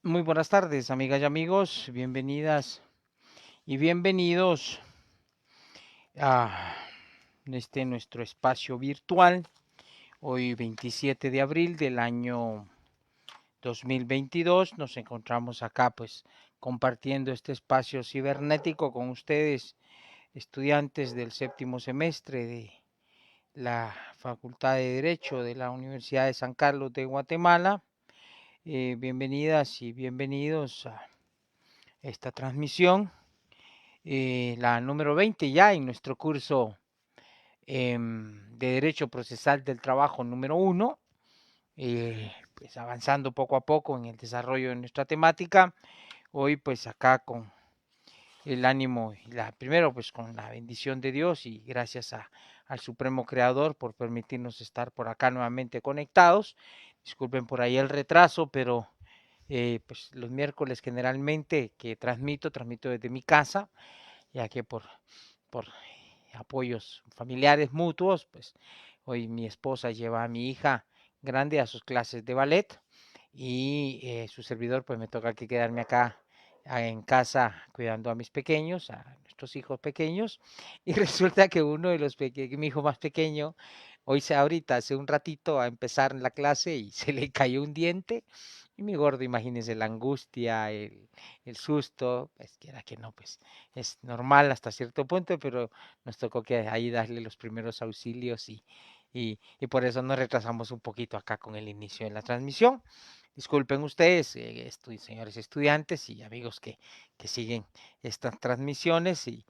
Muy buenas tardes, amigas y amigos. Bienvenidas y bienvenidos a nuestro espacio virtual. Hoy 27 de abril del año 2022 nos encontramos acá pues compartiendo este espacio cibernético con ustedes, estudiantes del séptimo semestre de la Facultad de Derecho de la Universidad de San Carlos de Guatemala. Bienvenidas y bienvenidos a esta transmisión, la número 20 ya en nuestro curso de Derecho Procesal del Trabajo número 1, pues avanzando poco a poco en el desarrollo de nuestra temática. Hoy pues acá con el ánimo, primero pues con la bendición de Dios y gracias al Supremo Creador por permitirnos estar por acá nuevamente conectados. Disculpen por ahí el retraso, pero pues los miércoles generalmente que transmito desde mi casa, ya que por apoyos familiares mutuos, pues hoy mi esposa lleva a mi hija grande a sus clases de ballet y su servidor pues me toca que quedarme acá en casa cuidando a mis pequeños, a nuestros hijos pequeños, y resulta que uno de los pequeños, mi hijo más pequeño, ahorita hace un ratito a empezar la clase y se le cayó un diente y mi gordo, imagínense la angustia, el susto, pues quiera que no, pues es normal hasta cierto punto, pero nos tocó que ahí darle los primeros auxilios y por eso nos retrasamos un poquito acá con el inicio de la transmisión. Disculpen ustedes, señores estudiantes y amigos que siguen estas transmisiones y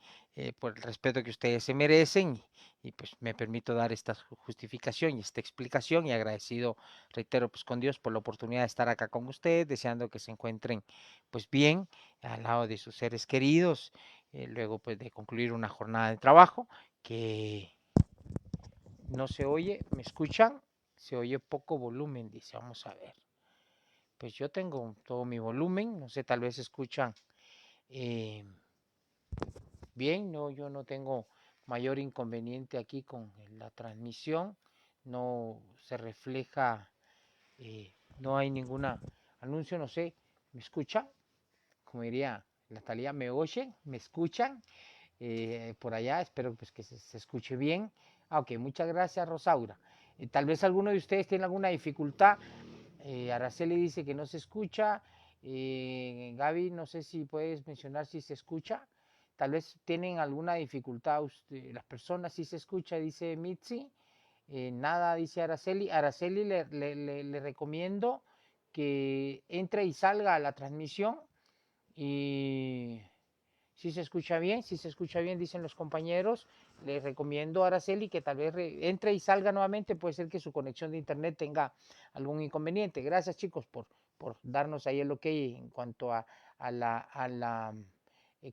por el respeto que ustedes se merecen y pues me permito dar esta justificación y esta explicación y agradecido, reitero, pues con Dios por la oportunidad de estar acá con ustedes, deseando que se encuentren pues bien al lado de sus seres queridos, luego pues de concluir una jornada de trabajo que no se oye, ¿me escuchan? Se oye poco volumen, dice, vamos a ver. Pues yo tengo todo mi volumen, no sé, tal vez escuchan eh, bien, no, yo no tengo mayor inconveniente aquí con la transmisión, no se refleja, no hay ninguna anuncio, no sé, ¿me escuchan? Como diría Natalia, ¿me oyen? ¿Me escuchan? Por allá, espero pues que se escuche bien. Ok, muchas gracias Rosaura. Tal vez alguno de ustedes tiene alguna dificultad. Araceli dice que no se escucha. Gaby, no sé si puedes mencionar si se escucha. Tal vez tienen alguna dificultad las personas, si se escucha, dice Mitzi. Nada, dice Araceli. Araceli le recomiendo que entre y salga a la transmisión y si se escucha bien, si se escucha bien, dicen los compañeros. Les recomiendo a Araceli que tal vez entre y salga nuevamente. Puede ser que su conexión de internet tenga algún inconveniente. Gracias, chicos, por darnos ahí el ok en cuanto a la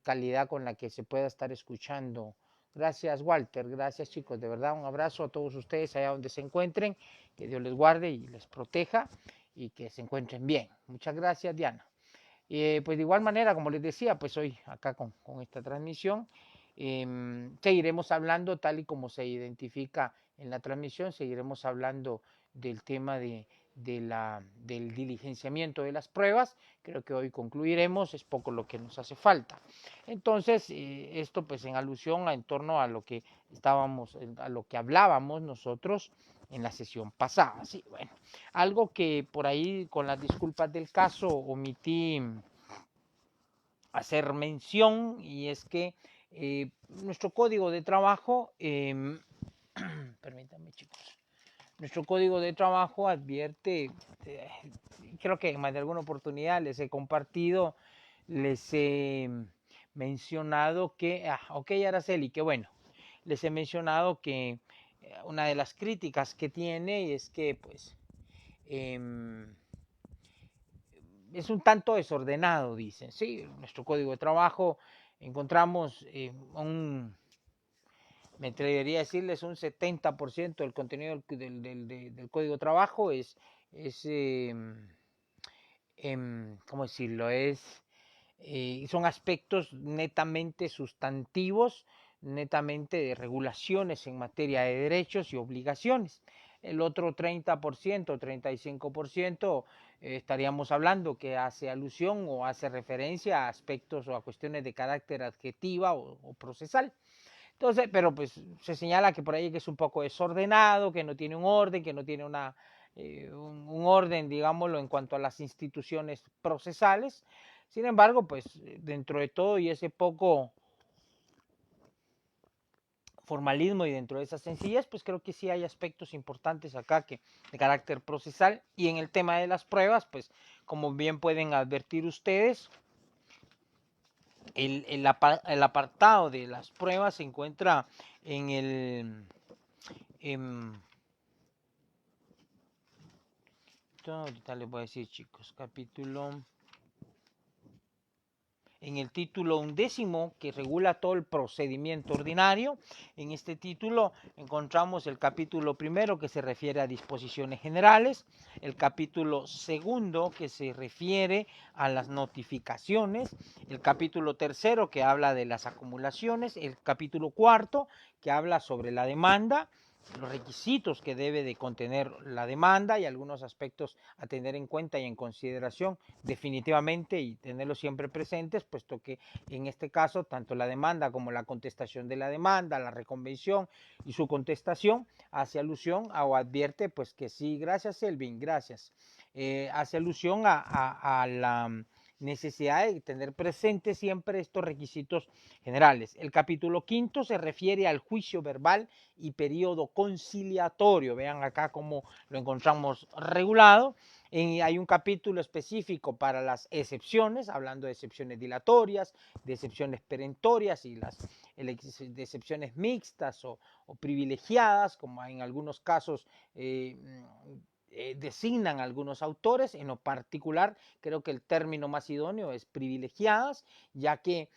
calidad con la que se pueda estar escuchando. Gracias, Walter. Gracias, chicos. De verdad, un abrazo a todos ustedes allá donde se encuentren. Que Dios les guarde y les proteja y que se encuentren bien. Muchas gracias, Diana. Pues de igual manera, como les decía, pues hoy acá con esta transmisión seguiremos hablando tal y como se identifica en la transmisión, seguiremos hablando del tema del diligenciamiento de las pruebas. Creo que hoy concluiremos, es poco lo que nos hace falta. Entonces, esto pues en alusión en torno a lo que a lo que hablábamos nosotros en la sesión pasada. Sí, bueno, algo que por ahí, con las disculpas del caso, omití hacer mención y es que nuestro código de trabajo, permítanme chicos, nuestro código de trabajo advierte, eh, creo que en más de alguna oportunidad les he compartido, les he mencionado que, ok Araceli, que bueno, les he mencionado que una de las críticas que tiene es que pues es un tanto desordenado, dicen. Sí, en nuestro código de trabajo encontramos me atrevería a decirles un 70% del contenido del código de trabajo es ¿cómo decirlo? Son aspectos netamente sustantivos, netamente de regulaciones en materia de derechos y obligaciones. El otro 30%, 35% estaríamos hablando que hace alusión o hace referencia a aspectos o a cuestiones de carácter adjetiva o procesal. Entonces, pero pues se señala que por ahí que es un poco desordenado, que no tiene un orden, que no tiene un orden, digámoslo, en cuanto a las instituciones procesales. Sin embargo, pues dentro de todo y ese poco formalismo y dentro de esas sencillez, pues creo que sí hay aspectos importantes acá que de carácter procesal. Y en el tema de las pruebas, pues como bien pueden advertir ustedes, el apartado de las pruebas se encuentra en el ahorita les voy a decir, chicos, en el título 11 que regula todo el procedimiento ordinario. En este título encontramos el capítulo 1 que se refiere a disposiciones generales, el capítulo 2 que se refiere a las notificaciones, el capítulo 3 que habla de las acumulaciones, el capítulo 4 que habla sobre la demanda, los requisitos que debe de contener la demanda y algunos aspectos a tener en cuenta y en consideración definitivamente y tenerlos siempre presentes, puesto que en este caso tanto la demanda como la contestación de la demanda, la reconvención y su contestación hace alusión o advierte pues que sí, gracias Elvin, gracias, hace alusión a la necesidad de tener presentes siempre estos requisitos generales. El capítulo 5 se refiere al juicio verbal y periodo conciliatorio. Vean acá cómo lo encontramos regulado. Hay un capítulo específico para las excepciones, hablando de excepciones dilatorias, de excepciones perentorias y de excepciones mixtas o privilegiadas, como en algunos casos designan algunos autores. En lo particular, creo que el término más idóneo es privilegiadas, ya que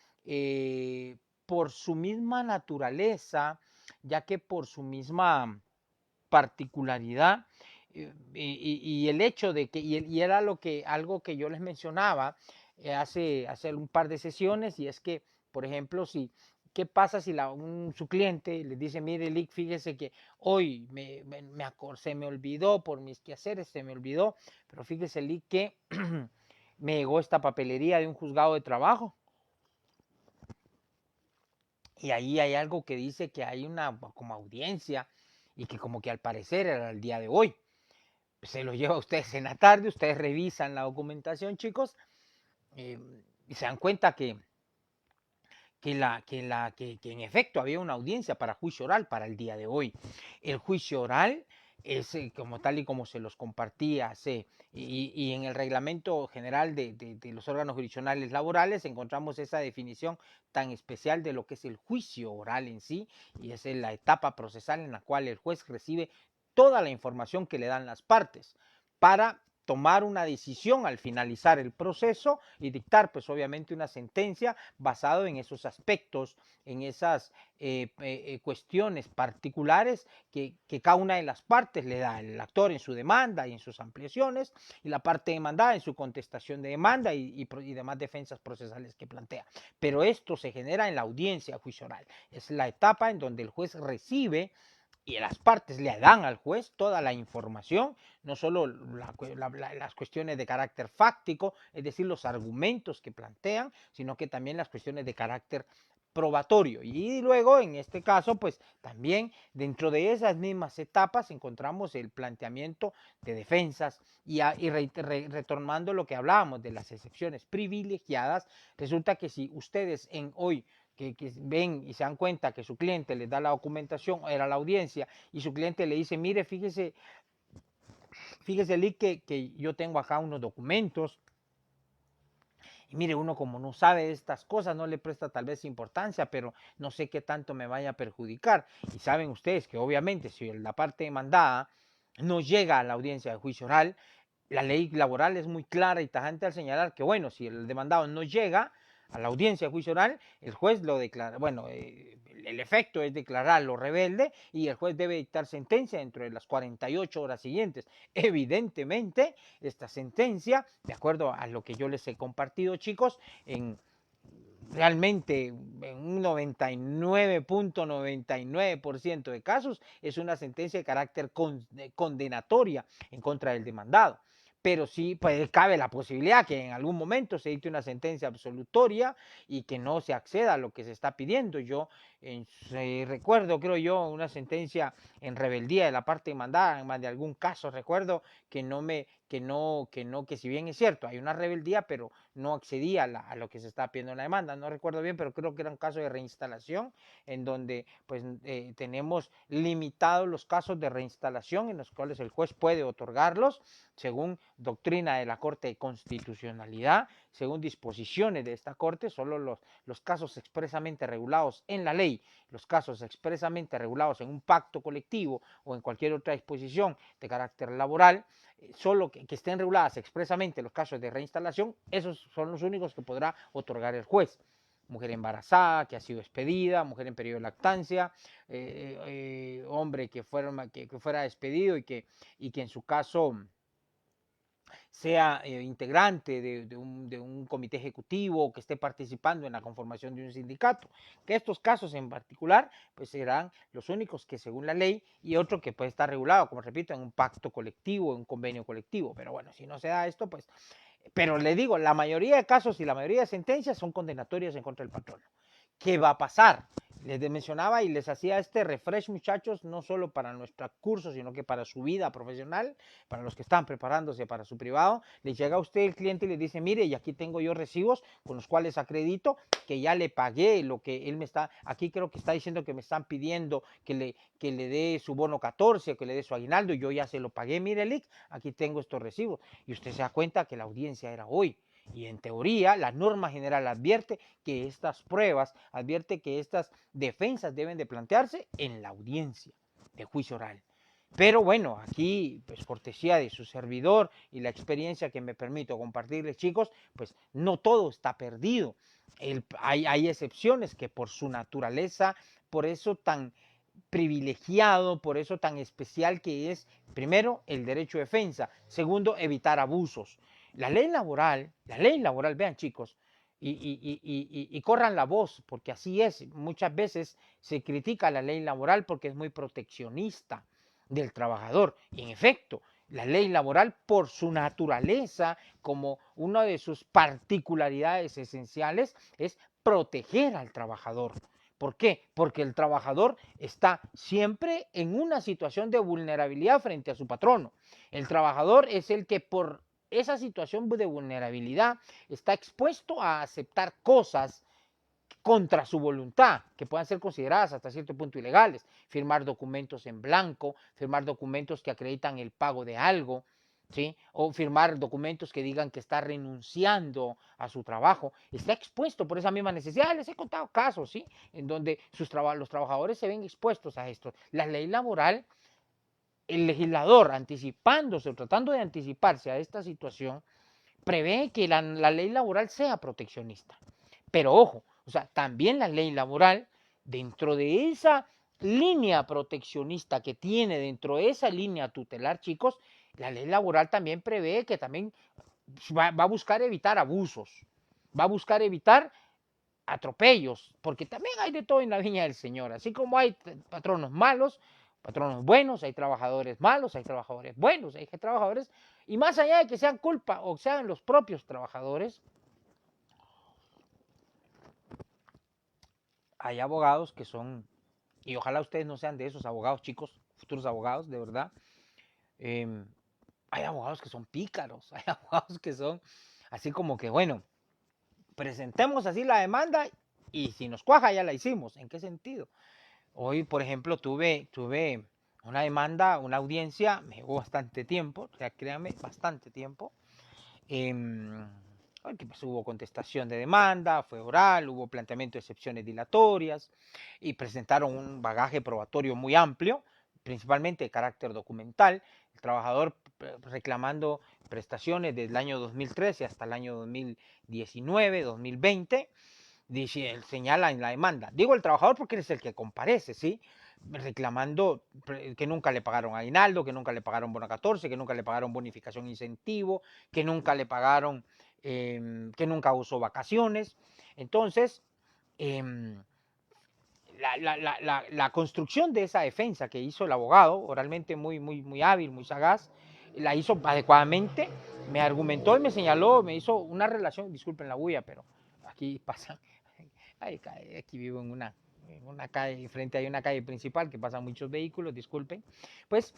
por su misma naturaleza, ya que por su misma particularidad, y el hecho de que, y era algo que yo les mencionaba hace un par de sesiones, y es que, por ejemplo, ¿qué pasa si su cliente les dice, mire, Lick, fíjese que hoy se me olvidó por mis quehaceres, se me olvidó, pero fíjese, Lick, que me llegó esta papelería de un juzgado de trabajo? Y ahí hay algo que dice que hay una como audiencia y que como que al parecer era el día de hoy. Se lo lleva a ustedes en la tarde, ustedes revisan la documentación, chicos, y se dan cuenta que en efecto había una audiencia para juicio oral para el día de hoy. El juicio oral es como tal y como se los compartía y en el reglamento general de los órganos jurisdiccionales laborales encontramos esa definición tan especial de lo que es el juicio oral en sí, y es la etapa procesal en la cual el juez recibe toda la información que le dan las partes para tomar una decisión al finalizar el proceso y dictar pues obviamente una sentencia basado en esos aspectos, en esas cuestiones particulares que cada una de las partes le da, el actor en su demanda y en sus ampliaciones, y la parte demandada en su contestación de demanda y demás defensas procesales que plantea. Pero esto se genera en la audiencia a juicio oral. Es la etapa en donde el juez recibe y las partes le dan al juez toda la información, no solo las cuestiones de carácter fáctico, es decir, los argumentos que plantean, sino que también las cuestiones de carácter probatorio. Y luego, en este caso, pues también dentro de esas mismas etapas encontramos el planteamiento de defensas retomando lo que hablábamos de las excepciones privilegiadas. Resulta que si ustedes hoy que ven y se dan cuenta que su cliente les da la documentación, era la audiencia, y su cliente le dice, mire, fíjese Lick, que yo tengo acá unos documentos, y mire, uno como no sabe estas cosas, no le presta tal vez importancia, pero no sé qué tanto me vaya a perjudicar. Y saben ustedes que obviamente si la parte demandada no llega a la audiencia de juicio oral, la ley laboral es muy clara y tajante al señalar que, bueno, si el demandado no llega a la audiencia de juicio oral, el juez lo declara, bueno, el efecto es declararlo rebelde y el juez debe dictar sentencia dentro de las 48 horas siguientes. Evidentemente, esta sentencia, de acuerdo a lo que yo les he compartido, chicos, realmente en un 99.99% de casos es una sentencia de carácter condenatoria en contra del demandado. pero sí pues, cabe la posibilidad que en algún momento se dicte una sentencia absolutoria y que no se acceda a lo que se está pidiendo. Yo recuerdo, creo yo, una sentencia en rebeldía de la parte demandada, en más de algún caso recuerdo que que si bien es cierto, hay una rebeldía, pero no accedía a lo que se está pidiendo en la demanda. No recuerdo bien, pero creo que era un caso de reinstalación, en donde pues tenemos limitados los casos de reinstalación en los cuales el juez puede otorgarlos según doctrina de la Corte de Constitucionalidad, según disposiciones de esta Corte. Solo los casos expresamente regulados en la ley, los casos expresamente regulados en un pacto colectivo o en cualquier otra disposición de carácter laboral, solo que estén reguladas expresamente los casos de reinstalación, esos son los únicos que podrá otorgar el juez. Mujer embarazada que ha sido expedida, mujer en periodo de lactancia, hombre que fuera despedido y que en su caso sea integrante de un comité ejecutivo, que esté participando en la conformación de un sindicato, que estos casos en particular pues serán los únicos que según la ley, y otro que puede estar regulado, como repito, en un pacto colectivo, en un convenio colectivo. Pero bueno, si no se da esto, pues, pero le digo, la mayoría de casos y la mayoría de sentencias son condenatorias en contra del patrono. ¿Qué va a pasar? Les mencionaba y les hacía este refresh, muchachos, no solo para nuestro curso, sino que para su vida profesional, para los que están preparándose para su privado. Les llega a usted el cliente y le dice, mire, y aquí tengo yo recibos con los cuales acredito que ya le pagué lo que él me está, aquí creo que está diciendo que me están pidiendo que le dé su bono 14, que le dé su aguinaldo, y yo ya se lo pagué, mire, Lick, aquí tengo estos recibos. Y usted se da cuenta que la audiencia era hoy. Y en teoría, la norma general advierte que estas pruebas, advierte que estas defensas deben de plantearse en la audiencia de juicio oral. Pero bueno, aquí, pues cortesía de su servidor y la experiencia que me permito compartirles, chicos, pues no todo está perdido. Hay excepciones que por su naturaleza, por eso tan privilegiado, por eso tan especial que es, primero, el derecho de defensa, segundo, evitar abusos. La ley laboral, vean chicos, y corran la voz, porque así es, muchas veces se critica la ley laboral porque es muy proteccionista del trabajador, y en efecto, la ley laboral por su naturaleza, como una de sus particularidades esenciales, es proteger al trabajador. ¿Por qué? Porque el trabajador está siempre en una situación de vulnerabilidad frente a su patrono. El trabajador es el que por esa situación de vulnerabilidad está expuesto a aceptar cosas contra su voluntad, que puedan ser consideradas hasta cierto punto ilegales. Firmar documentos en blanco, firmar documentos que acreditan el pago de algo, ¿sí? O firmar documentos que digan que está renunciando a su trabajo. Está expuesto por esa misma necesidad. Les he contado casos, ¿sí? En donde los trabajadores se ven expuestos a esto. La ley laboral, el legislador anticipándose o tratando de anticiparse a esta situación, prevé que la ley laboral sea proteccionista. Pero ojo, o sea, también la ley laboral, dentro de esa línea proteccionista que tiene, dentro de esa línea tutelar, chicos, la ley laboral también prevé que también va a buscar evitar abusos, va a buscar evitar atropellos, porque también hay de todo en la viña del Señor, así como hay patronos malos, patronos buenos, hay trabajadores malos, hay trabajadores buenos, hay trabajadores, y más allá de que sean culpa o sean los propios trabajadores, hay abogados que son, y ojalá ustedes no sean de esos abogados, chicos, futuros abogados, de verdad, eh, hay abogados que son pícaros, hay abogados que son así como que, bueno, presentemos así la demanda y si nos cuaja ya la hicimos. ¿En qué sentido? Hoy, por ejemplo, tuve una demanda, una audiencia, me llevó bastante tiempo, o sea, créanme, bastante tiempo. Pues hubo contestación de demanda, fue oral, hubo planteamiento de excepciones dilatorias y presentaron un bagaje probatorio muy amplio, principalmente de carácter documental. El trabajador reclamando prestaciones desde el año 2013 hasta el año 2019, 2020, dice, señala en la demanda. Digo el trabajador porque es el que comparece, ¿sí? Reclamando que nunca le pagaron aguinaldo, que nunca le pagaron bono 14, que nunca le pagaron bonificación incentivo, que nunca le pagaron, que nunca usó vacaciones. Entonces, eh, la construcción de esa defensa que hizo el abogado, oralmente muy hábil, muy sagaz, la hizo adecuadamente, me argumentó y me señaló, me hizo una relación, disculpen la bulla, pero aquí pasa, aquí vivo en una calle, frente hay una calle principal que pasan muchos vehículos, disculpen, pues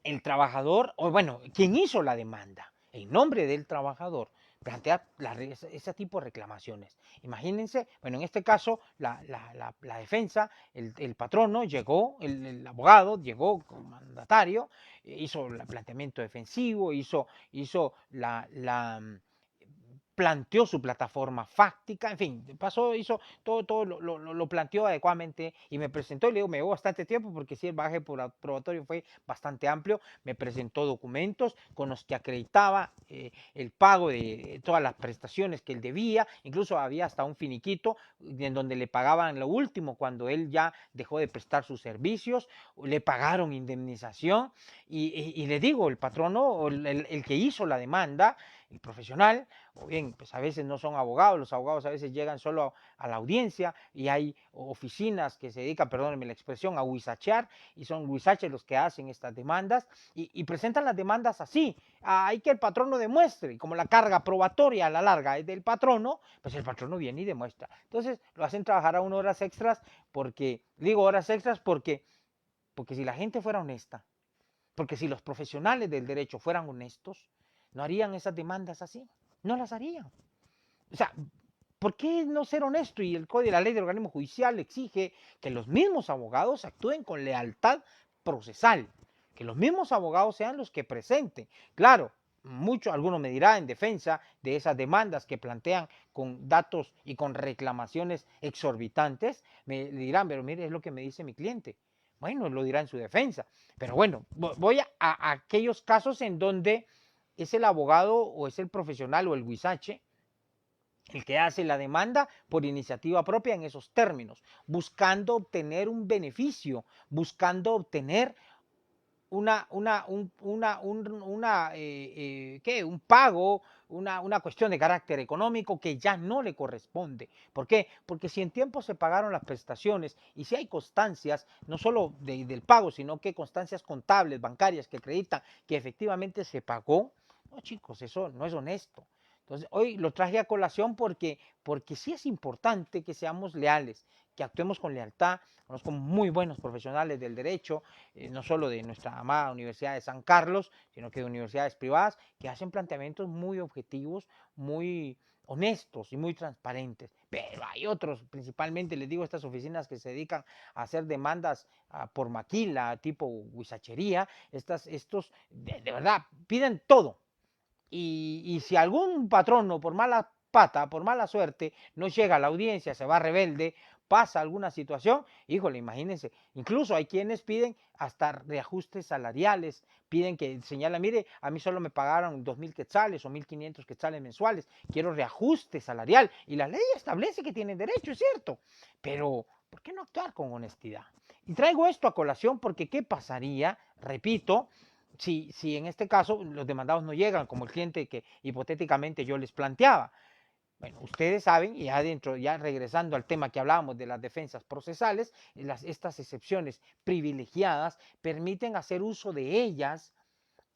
el trabajador, o bueno, quien hizo la demanda, en nombre del trabajador, plantea ese tipo de reclamaciones. Imagínense, bueno, en este caso, la defensa, el patrono llegó, el abogado llegó como mandatario, hizo el planteamiento defensivo, hizo planteó su plataforma fáctica, en fin, hizo todo lo planteó adecuadamente y me presentó y le digo, me llevó bastante tiempo porque sí, el bagaje probatorio fue bastante amplio, me presentó documentos con los que acreditaba el pago de todas las prestaciones que él debía, incluso había hasta un finiquito en donde le pagaban lo último cuando él ya dejó de prestar sus servicios, le pagaron indemnización y le digo, el patrono, el que hizo la demanda, el profesional, o bien, pues a veces no son abogados, los abogados a veces llegan solo a la audiencia y hay oficinas que se dedican, perdónenme la expresión, a huizachear y son huizaches los que hacen estas demandas y presentan las demandas así, hay que el patrono demuestre, y como la carga probatoria a la larga es del patrono, pues el patrono viene y demuestra. Entonces lo hacen trabajar a 1 horas extras porque, digo horas extras porque si la gente fuera honesta, porque si los profesionales del derecho fueran honestos, no harían esas demandas así, no las harían. O sea, ¿por qué no ser honesto? Y el Código de la Ley del Organismo Judicial exige que los mismos abogados actúen con lealtad procesal, que los mismos abogados sean los que presenten. Claro, algunos me dirán en defensa de esas demandas que plantean con datos y con reclamaciones exorbitantes, me dirán, pero mire, es lo que me dice mi cliente. Bueno, lo dirá en su defensa. Pero bueno, voy a aquellos casos en donde es el abogado o es el profesional o el huizache el que hace la demanda por iniciativa propia en esos términos, buscando obtener un beneficio, buscando obtener un pago, una cuestión de carácter económico que ya no le corresponde. ¿Por qué? Porque si en tiempo se pagaron las prestaciones y si hay constancias, no solo del pago, sino que constancias contables, bancarias que acreditan que efectivamente se pagó, no chicos, eso no es honesto. Entonces, hoy lo traje a colación porque sí es importante que seamos leales, que actuemos con lealtad. Conozco muy buenos profesionales del derecho, no solo de nuestra amada Universidad de San Carlos, sino que de universidades privadas, que hacen planteamientos muy objetivos, muy honestos y muy transparentes. Pero hay otros, principalmente les digo, estas oficinas que se dedican a hacer demandas por maquila, tipo huizachería, estos de verdad piden todo. Y si algún patrono por mala pata, por mala suerte, no llega a la audiencia, se va rebelde, pasa alguna situación, híjole, imagínense, incluso hay quienes piden hasta reajustes salariales, piden que señala, mire, a mí solo me pagaron 2.000 quetzales o 1.500 quetzales mensuales, quiero reajuste salarial, y la ley establece que tienen derecho, es cierto, pero ¿por qué no actuar con honestidad? Y traigo esto a colación porque ¿qué pasaría? Repito, si en este caso los demandados no llegan, como el cliente que hipotéticamente yo les planteaba. Bueno, ustedes saben, y adentro, ya regresando al tema que hablábamos de las defensas procesales, estas excepciones privilegiadas permiten hacer uso de ellas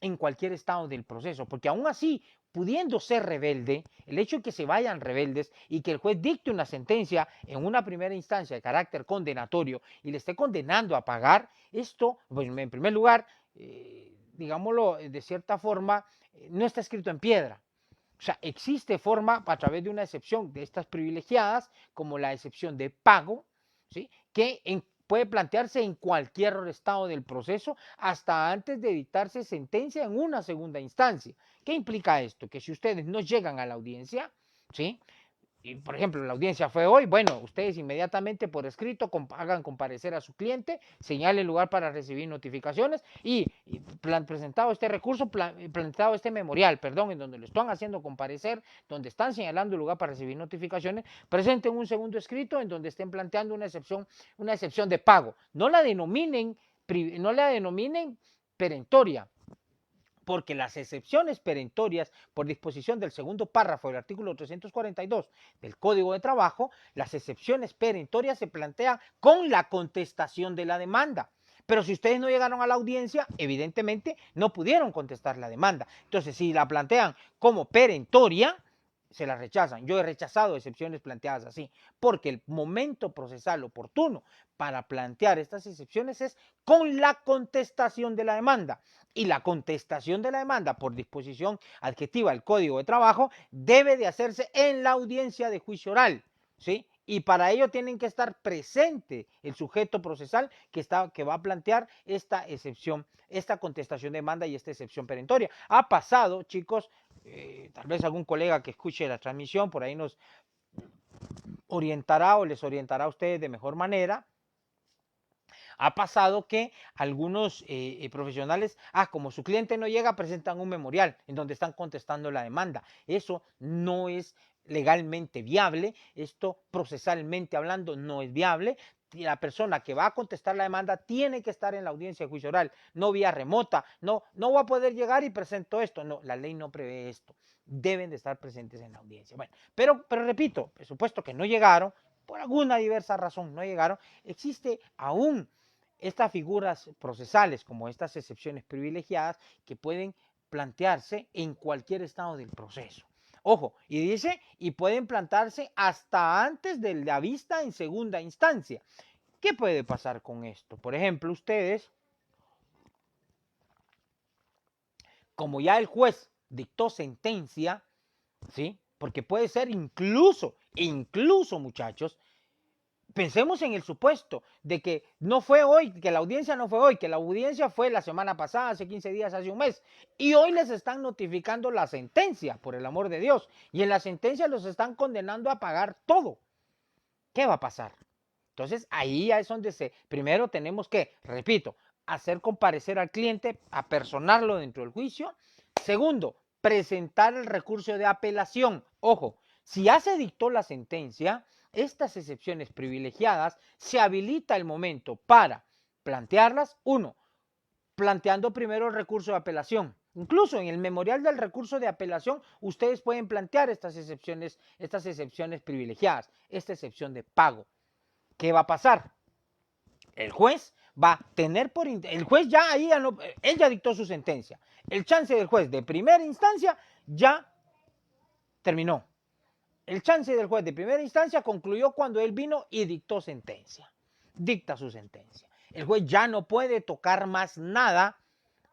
en cualquier estado del proceso, porque aún así, pudiendo ser rebelde, el hecho de que se vayan rebeldes y que el juez dicte una sentencia en una primera instancia de carácter condenatorio y le esté condenando a pagar, esto, bueno, en primer lugar, digámoslo de cierta forma, no está escrito en piedra. O sea, existe forma a través de una excepción de estas privilegiadas, como la excepción de pago, ¿sí? Que puede plantearse en cualquier estado del proceso hasta antes de dictarse sentencia en una segunda instancia. ¿Qué implica esto? Que si ustedes no llegan a la audiencia, ¿sí? Y por ejemplo, la audiencia fue hoy, bueno, ustedes inmediatamente por escrito hagan comparecer a su cliente, señalen lugar para recibir notificaciones y presentado este recurso, presentado este memorial, perdón, en donde lo están haciendo comparecer, donde están señalando el lugar para recibir notificaciones, presenten un segundo escrito en donde estén planteando una excepción de pago. No la denominen perentoria, porque las excepciones perentorias, por disposición del segundo párrafo del artículo 342 del Código de Trabajo, las excepciones perentorias se plantean con la contestación de la demanda. Pero si ustedes no llegaron a la audiencia, evidentemente no pudieron contestar la demanda. Entonces, si la plantean como perentoria, se la rechazan. Yo he rechazado excepciones planteadas así, porque el momento procesal oportuno para plantear estas excepciones es con la contestación de la demanda. Y la contestación de la demanda por disposición adjetiva del Código de Trabajo debe de hacerse en la audiencia de juicio oral, ¿sí? Y para ello tienen que estar presente el sujeto procesal que va a plantear esta excepción, esta contestación de demanda y esta excepción perentoria. Ha pasado, chicos, tal vez algún colega que escuche la transmisión por ahí nos orientará o les orientará a ustedes de mejor manera. Ha pasado que algunos profesionales, como su cliente no llega, presentan un memorial en donde están contestando la demanda. Eso no es legalmente viable, esto procesalmente hablando no es viable. La persona que va a contestar la demanda tiene que estar en la audiencia de juicio oral, no vía remota, no va a poder llegar y presento esto. No, la ley no prevé esto. Deben de estar presentes en la audiencia. Bueno, pero repito, por supuesto que no llegaron, por alguna diversa razón no llegaron, existe aún estas figuras procesales, como estas excepciones privilegiadas, que pueden plantearse en cualquier estado del proceso. Ojo, y dice, y pueden plantearse hasta antes de la vista en segunda instancia. ¿Qué puede pasar con esto? Por ejemplo, ustedes, como ya el juez dictó sentencia, ¿sí? Porque puede ser incluso, muchachos, pensemos en el supuesto de que no fue hoy, que la audiencia no fue hoy, que la audiencia fue la semana pasada, hace 15 días, hace un mes, y hoy les están notificando la sentencia, por el amor de Dios, y en la sentencia los están condenando a pagar todo. ¿Qué va a pasar? Entonces ahí es donde primero tenemos que, repito, hacer comparecer al cliente, apersonarlo dentro del juicio. Segundo, presentar el recurso de apelación. Ojo, si ya se dictó la sentencia, estas excepciones privilegiadas, se habilita el momento para plantearlas. Uno, planteando primero el recurso de apelación. Incluso en el memorial del recurso de apelación, ustedes pueden plantear estas excepciones privilegiadas, esta excepción de pago. ¿Qué va a pasar? El juez va a tener el juez ya ahí, él ya dictó su sentencia. El chance del juez de primera instancia ya terminó. El chance del juez de primera instancia concluyó cuando él vino y dictó sentencia. Dicta su sentencia. El juez ya no puede tocar más nada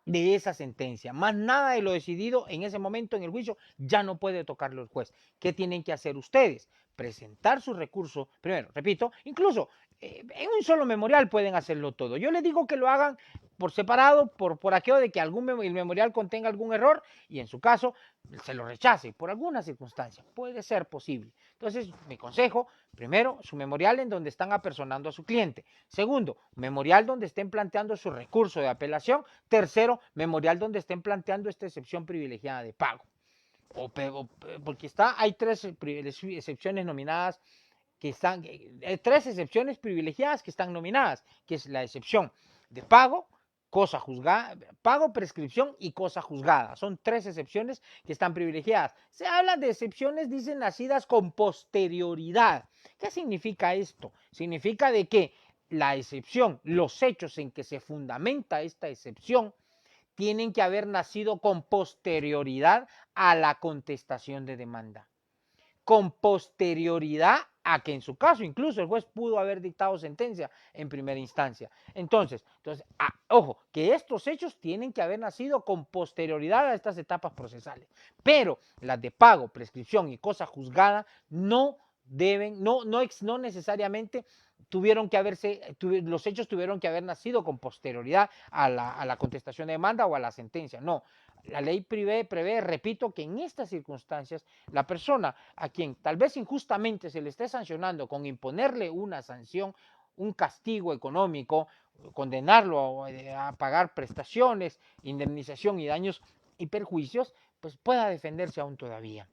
de esa sentencia. Más nada de lo decidido en ese momento en el juicio ya no puede tocarlo el juez. ¿Qué tienen que hacer ustedes? Presentar su recurso, primero, repito, incluso en un solo memorial pueden hacerlo todo. Yo les digo que lo hagan por separado, por aquello de que el memorial contenga algún error y en su caso se lo rechace por alguna circunstancia. Puede ser posible. Entonces, mi consejo, primero, su memorial en donde están apersonando a su cliente. Segundo, memorial donde estén planteando su recurso de apelación. Tercero, memorial donde estén planteando esta excepción privilegiada de pago. Porque hay tres excepciones nominadas que están, tres excepciones privilegiadas que están nominadas, que es la excepción de pago, cosa juzgada, pago, prescripción y cosa juzgada. Son tres excepciones que están privilegiadas. Se habla de excepciones, dicen, nacidas con posterioridad. ¿Qué significa esto? Significa de que la excepción, los hechos en que se fundamenta esta excepción, tienen que haber nacido con posterioridad a la contestación de demanda. Con posterioridad a que en su caso incluso el juez pudo haber dictado sentencia en primera instancia. Entonces ojo, que estos hechos tienen que haber nacido con posterioridad a estas etapas procesales, pero las de pago, prescripción y cosa juzgada no necesariamente los hechos tuvieron que haber nacido con posterioridad a la contestación de demanda o a la sentencia. No, la ley prevé, repito, que en estas circunstancias la persona a quien tal vez injustamente se le esté sancionando con imponerle una sanción, un castigo económico, condenarlo a pagar prestaciones, indemnización y daños y perjuicios, pues pueda defenderse aún todavía.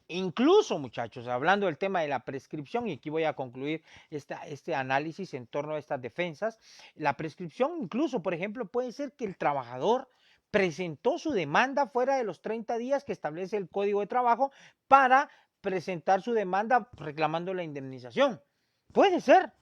Incluso, muchachos, hablando del tema de la prescripción, y aquí voy a concluir este análisis en torno a estas defensas, la prescripción incluso, por ejemplo, puede ser que el trabajador presentó su demanda fuera de los 30 días que establece el Código de Trabajo para presentar su demanda reclamando la indemnización. Puede ser,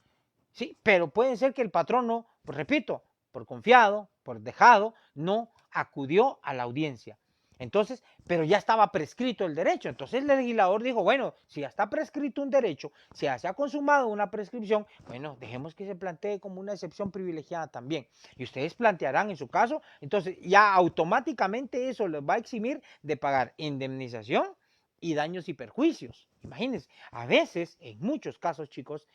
sí, pero puede ser que el patrono pues repito, por confiado, por dejado, no acudió a la audiencia. Entonces, pero ya estaba prescrito el derecho. Entonces el legislador dijo, bueno, si ya está prescrito un derecho, si ya se ha consumado una prescripción, bueno, dejemos que se plantee como una excepción privilegiada también. Y ustedes plantearán en su caso, entonces ya automáticamente eso les va a eximir de pagar indemnización y daños y perjuicios. Imagínense, a veces, en muchos casos, chicos,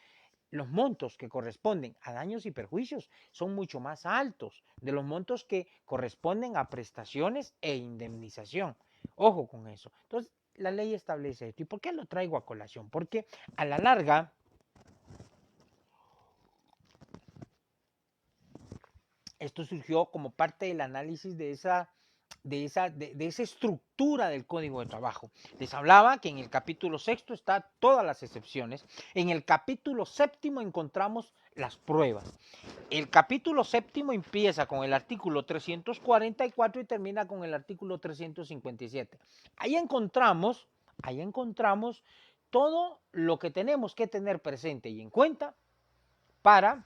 los montos que corresponden a daños y perjuicios son mucho más altos de los montos que corresponden a prestaciones e indemnización. Ojo con eso. Entonces, la ley establece esto. ¿Y por qué lo traigo a colación? Porque a la larga, esto surgió como parte del análisis de esa estructura del Código de Trabajo. Les hablaba que en el capítulo sexto está todas las excepciones. En el capítulo séptimo encontramos las pruebas. El capítulo séptimo empieza con el artículo 344 y termina con el artículo 357. Ahí encontramos todo lo que tenemos que tener presente y en cuenta para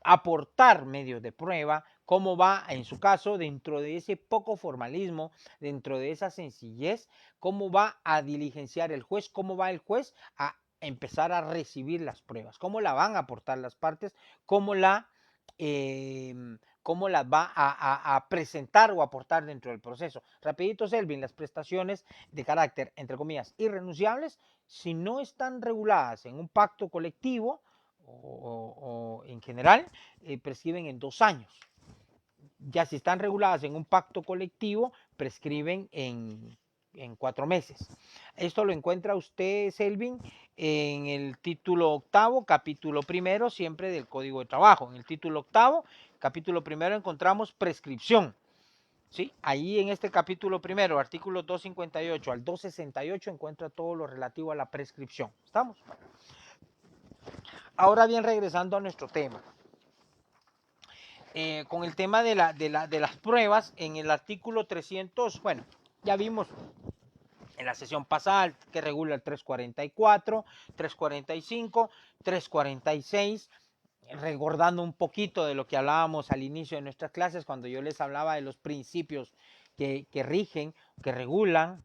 aportar medios de prueba, cómo va, en su caso, dentro de ese poco formalismo, dentro de esa sencillez, cómo va a diligenciar el juez, cómo va el juez a empezar a recibir las pruebas, cómo la van a aportar las partes, cómo las va a presentar o aportar dentro del proceso. Rapidito, Selvin, las prestaciones de carácter, entre comillas, irrenunciables, si no están reguladas en un pacto colectivo, o en general, prescriben en 2 años. Ya si están reguladas en un pacto colectivo, prescriben en 4 meses. Esto lo encuentra usted, Selvin, en el título octavo, capítulo primero, siempre del Código de Trabajo. En el título octavo, capítulo primero, encontramos prescripción. ¿Sí? Ahí en este capítulo primero, artículos 258 al 268, encuentra todo lo relativo a la prescripción. ¿Estamos? Ahora bien, regresando a nuestro tema. Con el tema de las pruebas, en el artículo 300, bueno, ya vimos en la sesión pasada que regula el 344, 345, 346, recordando un poquito de lo que hablábamos al inicio de nuestras clases, cuando yo les hablaba de los principios que rigen, que regulan,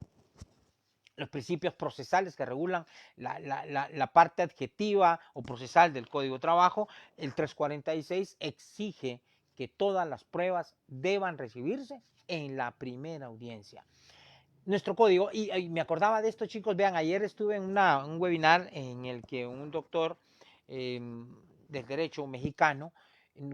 los principios procesales que regulan la parte adjetiva o procesal del Código de Trabajo. El 346 exige que todas las pruebas deban recibirse en la primera audiencia. Nuestro código, y me acordaba de esto, chicos, vean, ayer estuve en un webinar en el que un doctor del derecho mexicano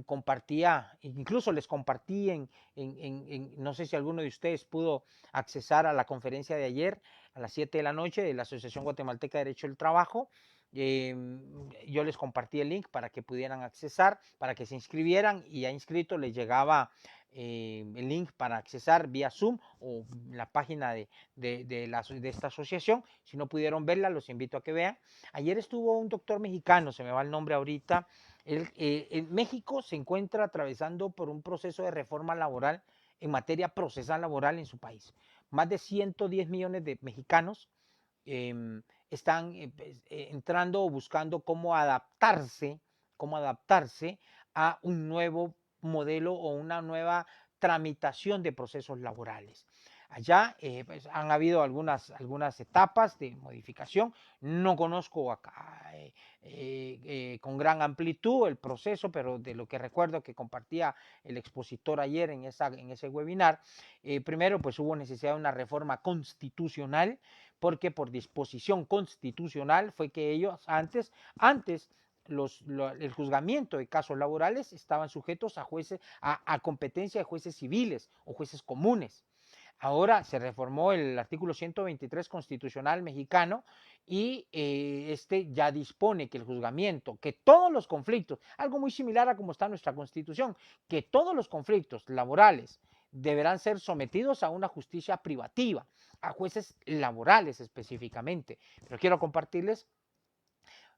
compartía, incluso les compartí no sé si alguno de ustedes pudo accesar a la conferencia de ayer a las 7 de la noche de la Asociación Guatemalteca de Derecho del Trabajo. Yo les compartí el link para que pudieran accesar, para que se inscribieran, y ya inscrito les llegaba el link para accesar vía Zoom o la página de esta asociación. Si no pudieron verla, los invito a que vean. Ayer estuvo un doctor mexicano, se me va el nombre ahorita. En México se encuentra atravesando por un proceso de reforma laboral en materia procesal laboral en su país. Más de 110 millones de mexicanos están entrando o buscando cómo adaptarse a un nuevo modelo o una nueva tramitación de procesos laborales. Allá pues, han habido algunas etapas de modificación. No conozco acá con gran amplitud el proceso, pero de lo que recuerdo que compartía el expositor ayer en ese webinar, primero pues hubo necesidad de una reforma constitucional, porque por disposición constitucional fue que ellos antes el juzgamiento de casos laborales estaban sujetos a jueces, a competencia de jueces civiles o jueces comunes. Ahora se reformó el artículo 123 constitucional mexicano y este ya dispone que el juzgamiento, que todos los conflictos, algo muy similar a como está nuestra Constitución, que todos los conflictos laborales deberán ser sometidos a una justicia privativa, a jueces laborales específicamente. Pero quiero compartirles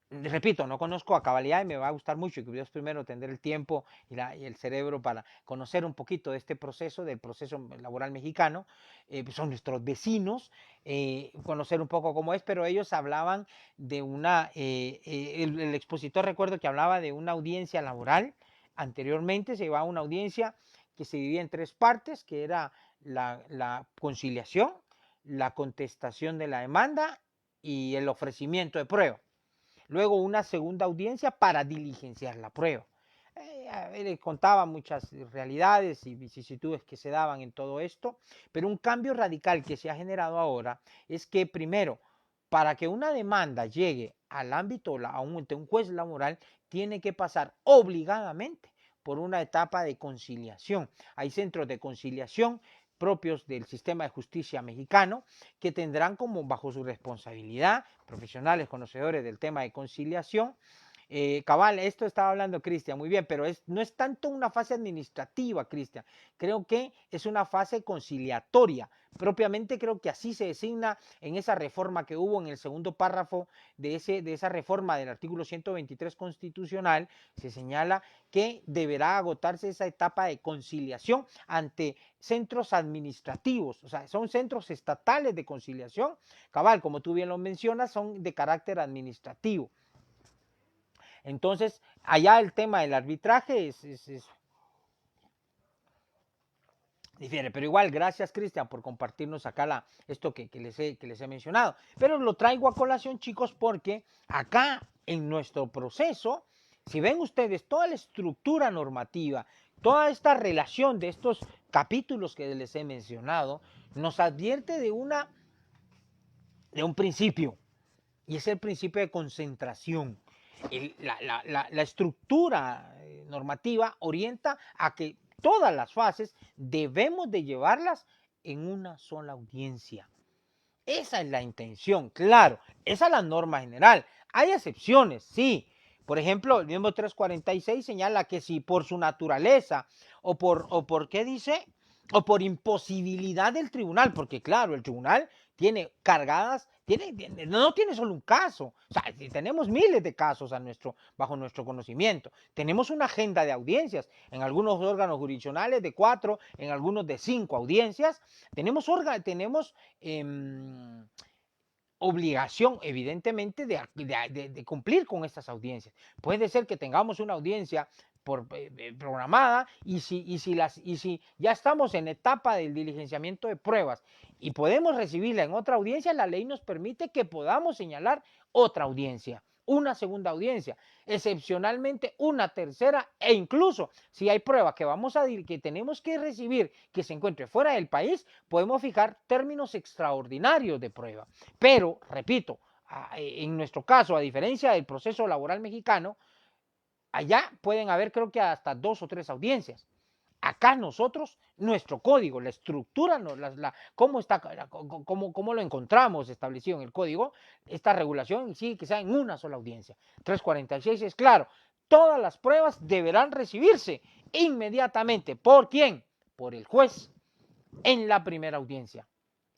repito, no conozco a cabalidad y me va a gustar mucho, y que Dios primero tendré el tiempo y el cerebro para conocer un poquito de este proceso, del proceso laboral mexicano. Pues son nuestros vecinos, conocer un poco cómo es, pero ellos hablaban de el expositor recuerdo que hablaba de una audiencia laboral. Anteriormente se llevaba una audiencia que se dividía en tres partes, que era la conciliación, la contestación de la demanda y el ofrecimiento de prueba. Luego una segunda audiencia para diligenciar la prueba. Él contaba muchas realidades y vicisitudes que se daban en todo esto, pero un cambio radical que se ha generado ahora es que primero, para que una demanda llegue al ámbito de un juez laboral, tiene que pasar obligadamente por una etapa de conciliación. Hay centros de conciliación propios del sistema de justicia mexicano, que tendrán como bajo su responsabilidad profesionales conocedores del tema de conciliación. Cabal, esto estaba hablando Cristian, muy bien, pero no es tanto una fase administrativa, Cristian, creo que es una fase conciliatoria. Propiamente creo que así se designa en esa reforma que hubo en el segundo párrafo de esa reforma del artículo 123 constitucional. Se señala que deberá agotarse esa etapa de conciliación ante centros administrativos, o sea, son centros estatales de conciliación. Cabal, como tú bien lo mencionas, son de carácter administrativo. Entonces, allá el tema del arbitraje difiere, pero igual, gracias Cristian por compartirnos acá esto que les he mencionado. Pero lo traigo a colación, chicos, porque acá en nuestro proceso, si ven ustedes toda la estructura normativa, toda esta relación de estos capítulos que les he mencionado, nos advierte de un principio, y es el principio de concentración. La estructura normativa orienta a que todas las fases debemos de llevarlas en una sola audiencia. Esa es la intención, claro, esa es la norma general. Hay excepciones, sí. Por ejemplo, el mismo 346 señala que si por su naturaleza o por ¿qué dice? O por imposibilidad del tribunal, porque claro, el tribunal tiene cargadas, no tiene solo un caso, o sea, tenemos miles de casos bajo nuestro conocimiento. Tenemos una agenda de audiencias, en algunos órganos jurisdiccionales de 4, en algunos de 5 audiencias. Tenemos obligación, evidentemente, de cumplir con estas audiencias. Puede ser que tengamos una audiencia programada y si ya estamos en etapa del diligenciamiento de pruebas y podemos recibirla en otra audiencia, la ley nos permite que podamos señalar otra audiencia, una segunda audiencia, excepcionalmente una tercera, e incluso si hay pruebas que tenemos que recibir que se encuentre fuera del país, podemos fijar términos extraordinarios de prueba. Pero, repito, en nuestro caso, a diferencia del proceso laboral mexicano, allá pueden haber creo que hasta 2 o 3 audiencias. Acá nosotros, nuestro código, la estructura, cómo lo encontramos establecido en el código, esta regulación sí que sea en una sola audiencia. 346 es claro, todas las pruebas deberán recibirse inmediatamente. ¿Por quién? Por el juez en la primera audiencia.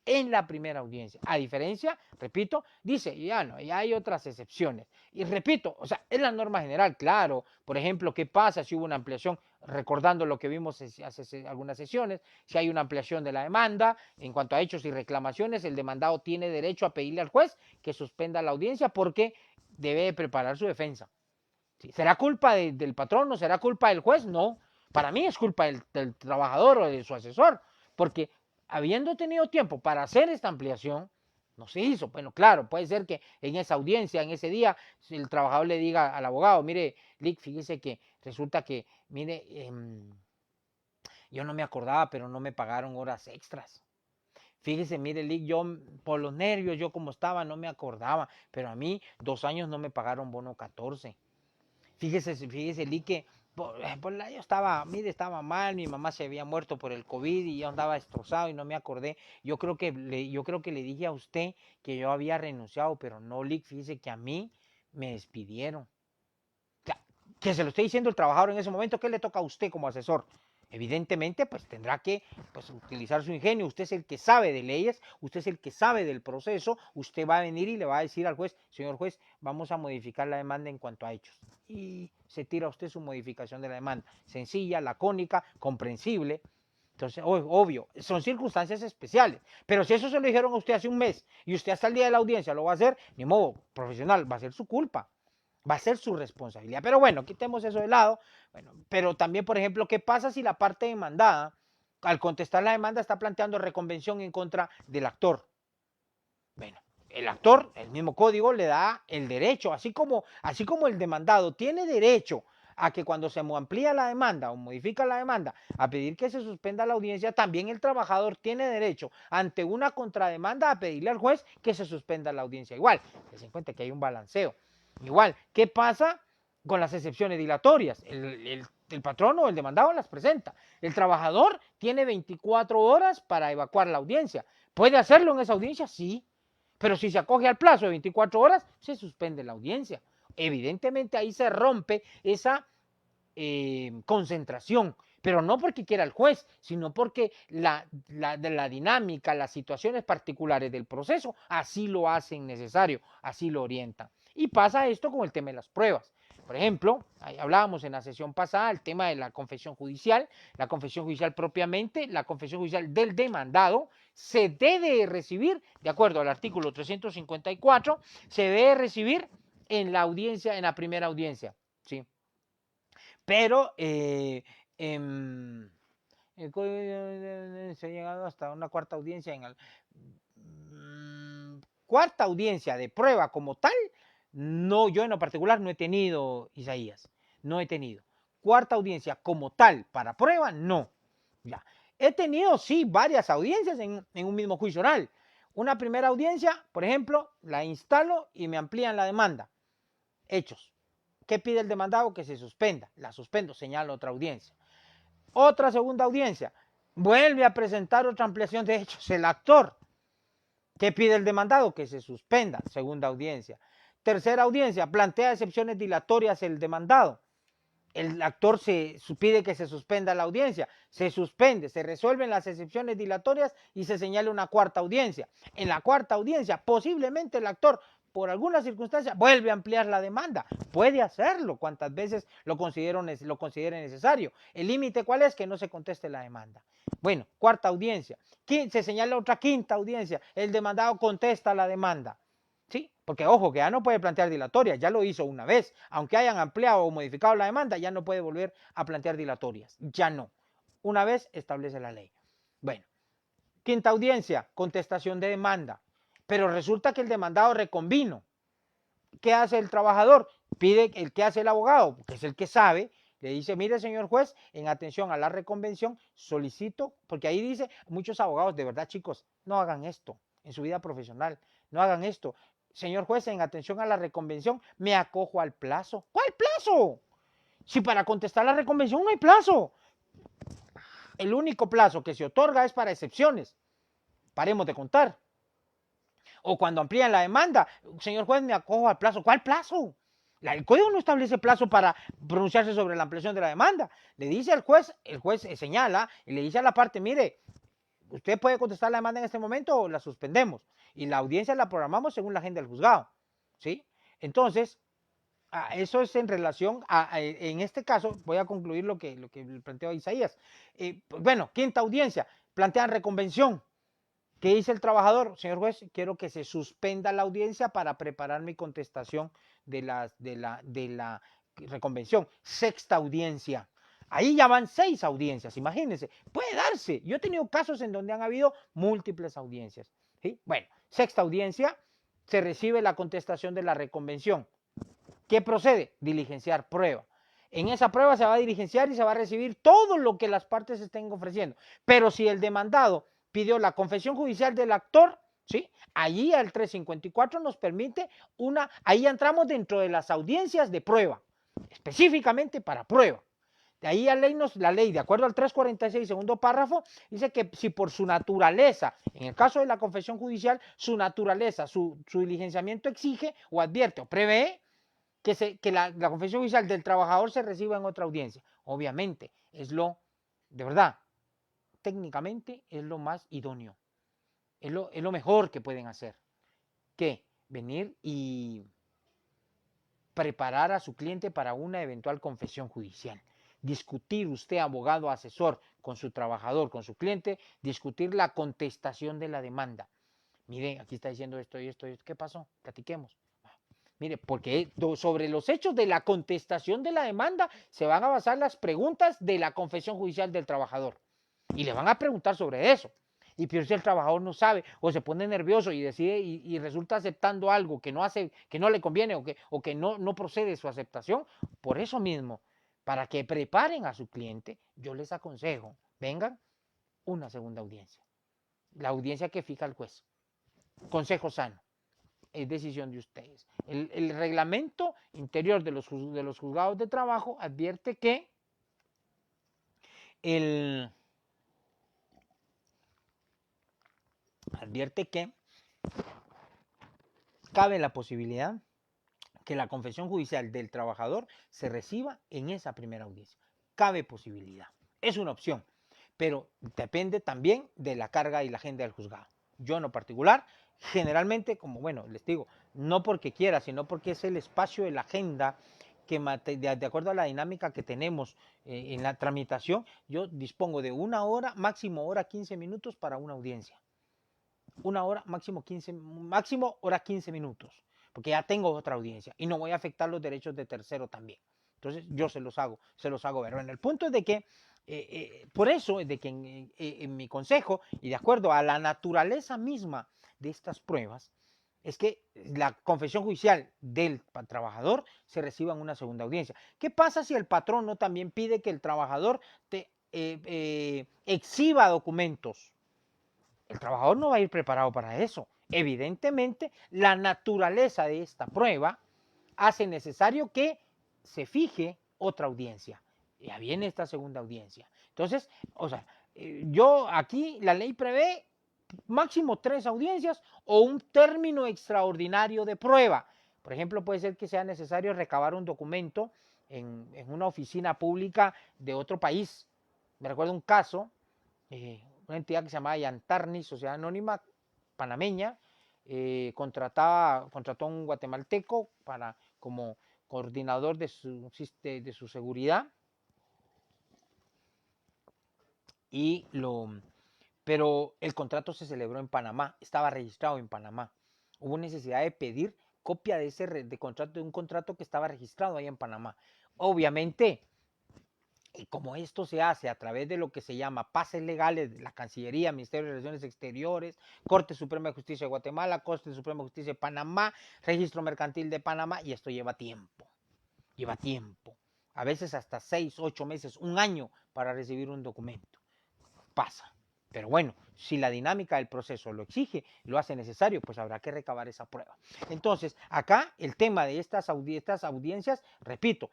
En la primera audiencia. A diferencia, repito, dice, ya no, ya hay otras excepciones. Y repito, o sea, es la norma general, claro. Por ejemplo, ¿qué pasa si hubo una ampliación? Recordando lo que vimos hace algunas sesiones, si hay una ampliación de la demanda, en cuanto a hechos y reclamaciones, el demandado tiene derecho a pedirle al juez que suspenda la audiencia porque debe preparar su defensa. ¿Sí? ¿Será culpa del patrón o será culpa del juez? No. Para mí es culpa del trabajador o de su asesor, porque habiendo tenido tiempo para hacer esta ampliación, no se hizo. Bueno, claro, puede ser que en esa audiencia, en ese día, el trabajador le diga al abogado, mire, Lick, fíjese que resulta que, mire, yo no me acordaba, pero no me pagaron horas extras. Fíjese, mire, Lick, yo por los nervios, yo como estaba, no me acordaba, pero a mí 2 años no me pagaron bono 14. Fíjese, Lick, que yo estaba mal, mi mamá se había muerto por el COVID y yo andaba destrozado y no me acordé. Yo creo que le dije a usted que yo había renunciado, pero no, Lick, fíjese que a mí me despidieron. O sea, que se lo esté diciendo el trabajador en ese momento, ¿qué le toca a usted como asesor? Evidentemente, pues tendrá que pues, utilizar su ingenio. Usted es el que sabe de leyes, usted es el que sabe del proceso. Usted va a venir y le va a decir al juez, señor juez, vamos a modificar la demanda en cuanto a hechos. Y se tira usted su modificación de la demanda. Sencilla, lacónica, comprensible. Entonces, obvio, son circunstancias especiales. Pero si eso se lo dijeron a usted hace un mes y usted hasta el día de la audiencia lo va a hacer, ni modo, profesional, va a ser su culpa. Va a ser su responsabilidad. Pero bueno, quitemos eso de lado. Bueno, pero también, por ejemplo, ¿qué pasa si la parte demandada, al contestar la demanda, está planteando reconvención en contra del actor? Bueno, el actor, el mismo código, le da el derecho, así como el demandado tiene derecho a que cuando se amplía la demanda o modifica la demanda a pedir que se suspenda la audiencia, también el trabajador tiene derecho ante una contrademanda a pedirle al juez que se suspenda la audiencia. Igual, se en cuenta que hay un balanceo. Igual, ¿qué pasa con las excepciones dilatorias? El patrón o el demandado las presenta. El trabajador tiene 24 horas para evacuar la audiencia. ¿Puede hacerlo en esa audiencia? Sí. Pero si se acoge al plazo de 24 horas, se suspende la audiencia. Evidentemente ahí se rompe esa concentración, pero no porque quiera el juez, sino porque la dinámica, las situaciones particulares del proceso así lo hacen necesario, así lo orientan. Y pasa esto con el tema de las pruebas. Por ejemplo, hablábamos en la sesión pasada el tema de la confesión judicial propiamente, la confesión judicial del demandado se debe recibir, de acuerdo al artículo 354, se debe recibir en la audiencia, en la primera audiencia, ¿sí? Pero se ha llegado hasta una cuarta audiencia cuarta audiencia de prueba como tal. No, yo en lo particular no he tenido, Isaías, no he tenido. Cuarta audiencia como tal para prueba, no. Ya. He tenido, sí, varias audiencias en un mismo juicio oral. Una primera audiencia, por ejemplo, la instalo y me amplían la demanda. Hechos. ¿Qué pide el demandado? Que se suspenda. La suspendo, señalo otra audiencia. Otra segunda audiencia. Vuelve a presentar otra ampliación de hechos el actor. ¿Qué pide el demandado? Que se suspenda. Segunda audiencia. Tercera audiencia. Plantea excepciones dilatorias el demandado. El actor pide que se suspenda la audiencia. Se suspende, se resuelven las excepciones dilatorias y se señala una cuarta audiencia. En la cuarta audiencia, posiblemente el actor por alguna circunstancia, vuelve a ampliar la demanda. Puede hacerlo cuantas veces lo considere necesario. ¿El límite cuál es? Que no se conteste la demanda. Bueno, cuarta audiencia. Se señala otra quinta audiencia. El demandado contesta la demanda. ¿Sí? Porque ojo, que ya no puede plantear dilatorias, ya lo hizo una vez. Aunque hayan ampliado o modificado la demanda, ya no puede volver a plantear dilatorias. Ya no. Una vez establece la ley. Bueno, quinta audiencia, contestación de demanda. Pero resulta que el demandado reconvino. ¿Qué hace el trabajador? Pide el que hace el abogado, que es el que sabe, le dice, mire señor juez, en atención a la reconvención, solicito, porque ahí dice, muchos abogados, de verdad chicos, no hagan esto en su vida profesional, no hagan esto. Señor juez, en atención a la reconvención, me acojo al plazo. ¿Cuál plazo? Si para contestar la reconvención no hay plazo. El único plazo que se otorga es para excepciones. Paremos de contar. O cuando amplían la demanda, señor juez, me acojo al plazo. ¿Cuál plazo? El código no establece plazo para pronunciarse sobre la ampliación de la demanda. Le dice al juez, el juez señala y le dice a la parte, mire, usted puede contestar la demanda en este momento o la suspendemos. Y la audiencia la programamos según la agenda del juzgado. ¿Sí? Entonces, eso es en relación en este caso, voy a concluir lo que planteó Isaías. Bueno, quinta audiencia, plantean reconvención. ¿Qué dice el trabajador? Señor juez, quiero que se suspenda la audiencia para preparar mi contestación de la reconvención. Sexta audiencia. Ahí ya van 6 audiencias, imagínense. Puede darse. Yo he tenido casos en donde han habido múltiples audiencias. ¿Sí? Bueno, sexta audiencia, se recibe la contestación de la reconvención. ¿Qué procede? Diligenciar prueba. En esa prueba se va a diligenciar y se va a recibir todo lo que las partes estén ofreciendo. Pero si el demandado pidió la confesión judicial del actor, ¿sí? Allí el 354 nos permite ahí entramos dentro de las audiencias de prueba, específicamente para prueba. De ahí la ley, de acuerdo al 346, segundo párrafo, dice que si por su naturaleza, en el caso de la confesión judicial, su naturaleza, su diligenciamiento exige o advierte o prevé que la confesión judicial del trabajador se reciba en otra audiencia. Obviamente, es lo de verdad, técnicamente es lo más idóneo, es lo mejor que pueden hacer, que venir y preparar a su cliente para una eventual confesión judicial. Discutir usted, abogado, asesor, con su trabajador, con su cliente, discutir la contestación de la demanda. Mire, aquí está diciendo esto y esto y esto. ¿Qué pasó? Platiquemos. Mire, porque sobre los hechos de la contestación de la demanda se van a basar las preguntas de la confesión judicial del trabajador. Y le van a preguntar sobre eso. Y pero si el trabajador no sabe o se pone nervioso y decide y resulta aceptando algo que no hace, que no le conviene o que no procede su aceptación, por eso mismo, para que preparen a su cliente, yo les aconsejo, vengan una segunda audiencia. La audiencia que fija el juez. Consejo sano. Es decisión de ustedes. El reglamento interior de los juzgados de trabajo advierte que cabe la posibilidad que la confesión judicial del trabajador se reciba en esa primera audiencia. Cabe posibilidad. Es una opción, pero depende también de la carga y la agenda del juzgado. Yo en lo particular, generalmente, como bueno, les digo, no porque quiera, sino porque es el espacio de la agenda que de acuerdo a la dinámica que tenemos en la tramitación, yo dispongo de una hora, máximo hora 15 minutos para una audiencia. Una hora, máximo hora 15 minutos, porque ya tengo otra audiencia y no voy a afectar los derechos de tercero también. Entonces yo se los hago ver. Bueno, el punto es de que, por eso es de que en mi consejo y de acuerdo a la naturaleza misma de estas pruebas, es que la confesión judicial del trabajador se reciba en una segunda audiencia. ¿Qué pasa si el patrono también pide que el trabajador exhiba documentos? El trabajador no va a ir preparado para eso. Evidentemente, la naturaleza de esta prueba hace necesario que se fije otra audiencia. Ya viene esta segunda audiencia. Entonces, o sea, yo aquí la ley prevé máximo 3 audiencias o un término extraordinario de prueba. Por ejemplo, puede ser que sea necesario recabar un documento en una oficina pública de otro país. Me recuerdo un caso, una entidad que se llamaba Yantarni, Sociedad Anónima Panameña, contrató a un guatemalteco como coordinador de su seguridad, pero el contrato se celebró en Panamá, estaba registrado en Panamá. Hubo necesidad de pedir copia de un contrato que estaba registrado ahí en Panamá. Obviamente, y como esto se hace a través de lo que se llama pases legales de la Cancillería, Ministerio de Relaciones Exteriores, Corte Suprema de Justicia de Guatemala, Corte Suprema de Justicia de Panamá, Registro Mercantil de Panamá, y esto lleva tiempo. A veces hasta 6, 8 meses, un año para recibir un documento. Pasa. Pero bueno, si la dinámica del proceso lo exige, lo hace necesario, pues habrá que recabar esa prueba. Entonces, acá el tema de estas audiencias, repito,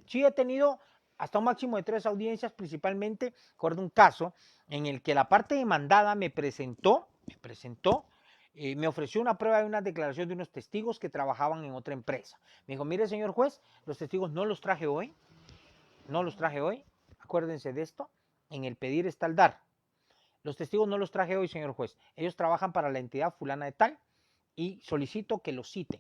sí he tenido hasta un máximo de 3 audiencias, principalmente, recuerdo un caso en el que la parte demandada me ofreció una prueba de una declaración de unos testigos que trabajaban en otra empresa. Me dijo, mire señor juez, los testigos no los traje hoy, acuérdense de esto, en el pedir está el dar. Los testigos no los traje hoy, señor juez. Ellos trabajan para la entidad fulana de tal y solicito que los citen.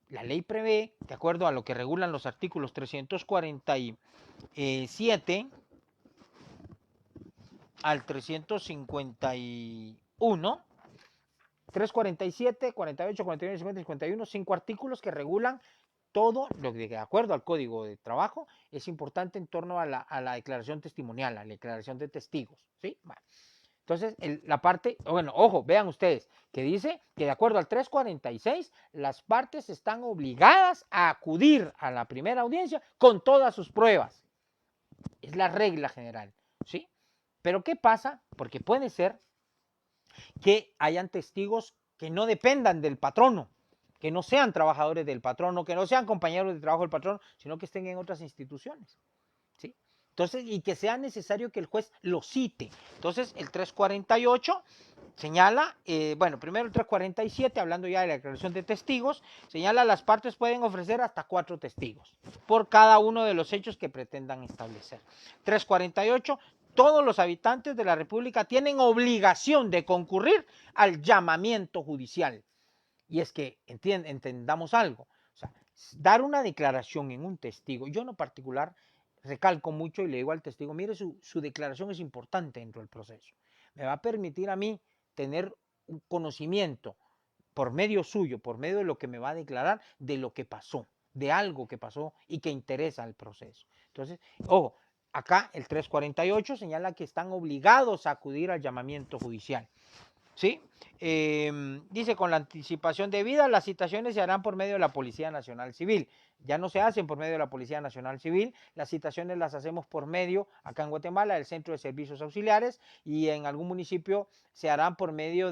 La ley prevé, de acuerdo a lo que regulan los artículos 347 al 351, 347, 48, 49, 50 y 51, 5 artículos que regulan todo lo que de acuerdo al Código de Trabajo es importante en torno a la declaración testimonial, a la declaración de testigos, ¿sí? Bueno, entonces, la parte, bueno, ojo, vean ustedes, que dice que de acuerdo al 346, las partes están obligadas a acudir a la primera audiencia con todas sus pruebas. Es la regla general, ¿sí? Pero ¿qué pasa? Porque puede ser que hayan testigos que no dependan del patrono, que no sean trabajadores del patrono, que no sean compañeros de trabajo del patrono, sino que estén en otras instituciones, ¿sí? Entonces, y que sea necesario que el juez lo cite. Entonces, el 348 señala, bueno, primero el 347, hablando ya de la declaración de testigos, señala las partes pueden ofrecer hasta 4 testigos por cada uno de los hechos que pretendan establecer. 348, todos los habitantes de la República tienen obligación de concurrir al llamamiento judicial. Y es que entendamos algo, o sea, dar una declaración en un testigo, yo en lo particular recalco mucho y le digo al testigo, mire, su declaración es importante dentro del proceso. Me va a permitir a mí tener un conocimiento por medio suyo, por medio de lo que me va a declarar, de lo que pasó, de algo que pasó y que interesa al proceso. Entonces, ojo, acá el 348 señala que están obligados a acudir al llamamiento judicial. ¿Sí? Dice, con la anticipación debida, las citaciones se harán por medio de la Policía Nacional Civil. Ya no se hacen por medio de la Policía Nacional Civil, las citaciones las hacemos por medio, acá en Guatemala, del Centro de Servicios Auxiliares, y en algún municipio se harán por medio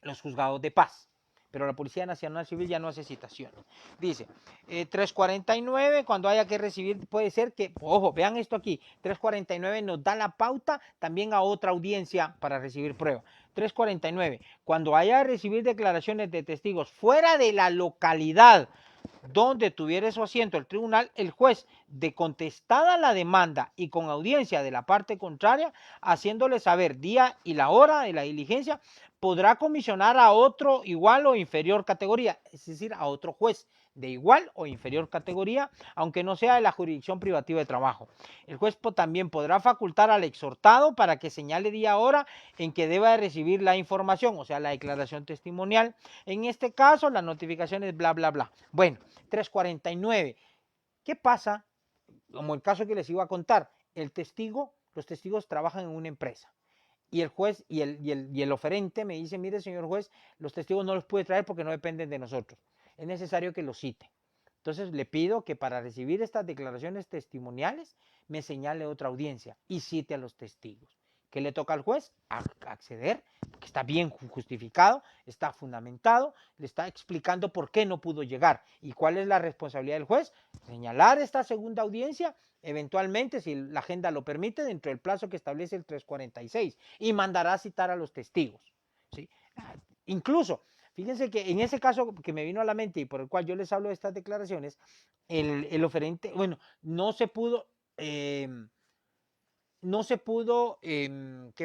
los juzgados de paz. Pero la Policía Nacional Civil ya no hace citaciones. Dice, 349, cuando haya que recibir, puede ser que, ojo, vean esto aquí, 349 nos da la pauta también a otra audiencia para recibir prueba. 349, cuando haya que recibir declaraciones de testigos fuera de la localidad donde tuviera su asiento el tribunal, el juez, de contestada la demanda y con audiencia de la parte contraria, haciéndole saber día y la hora de la diligencia, podrá comisionar a otro igual o inferior categoría, es decir, a otro juez de igual o inferior categoría, aunque no sea de la jurisdicción privativa de trabajo. El juez también podrá facultar al exhortado para que señale día y hora en que deba de recibir la información, o sea, la declaración testimonial. En este caso, la notificación es bla, bla, bla. Bueno, 349. ¿Qué pasa? Como el caso que les iba a contar, los testigos trabajan en una empresa. Y el juez y el oferente me dice, mire, señor juez, los testigos no los puede traer porque no dependen de nosotros. Es necesario que los cite. Entonces le pido que para recibir estas declaraciones testimoniales me señale otra audiencia y cite a los testigos. ¿Qué le toca al juez? Acceder, porque está bien justificado, está fundamentado, le está explicando por qué no pudo llegar y cuál es la responsabilidad del juez. Señalar esta segunda audiencia, eventualmente, si la agenda lo permite, dentro del plazo que establece el 346 y mandará a citar a los testigos. ¿Sí? Incluso, fíjense que en ese caso que me vino a la mente y por el cual yo les hablo de estas declaraciones, el oferente, bueno, no se pudo, ¿qué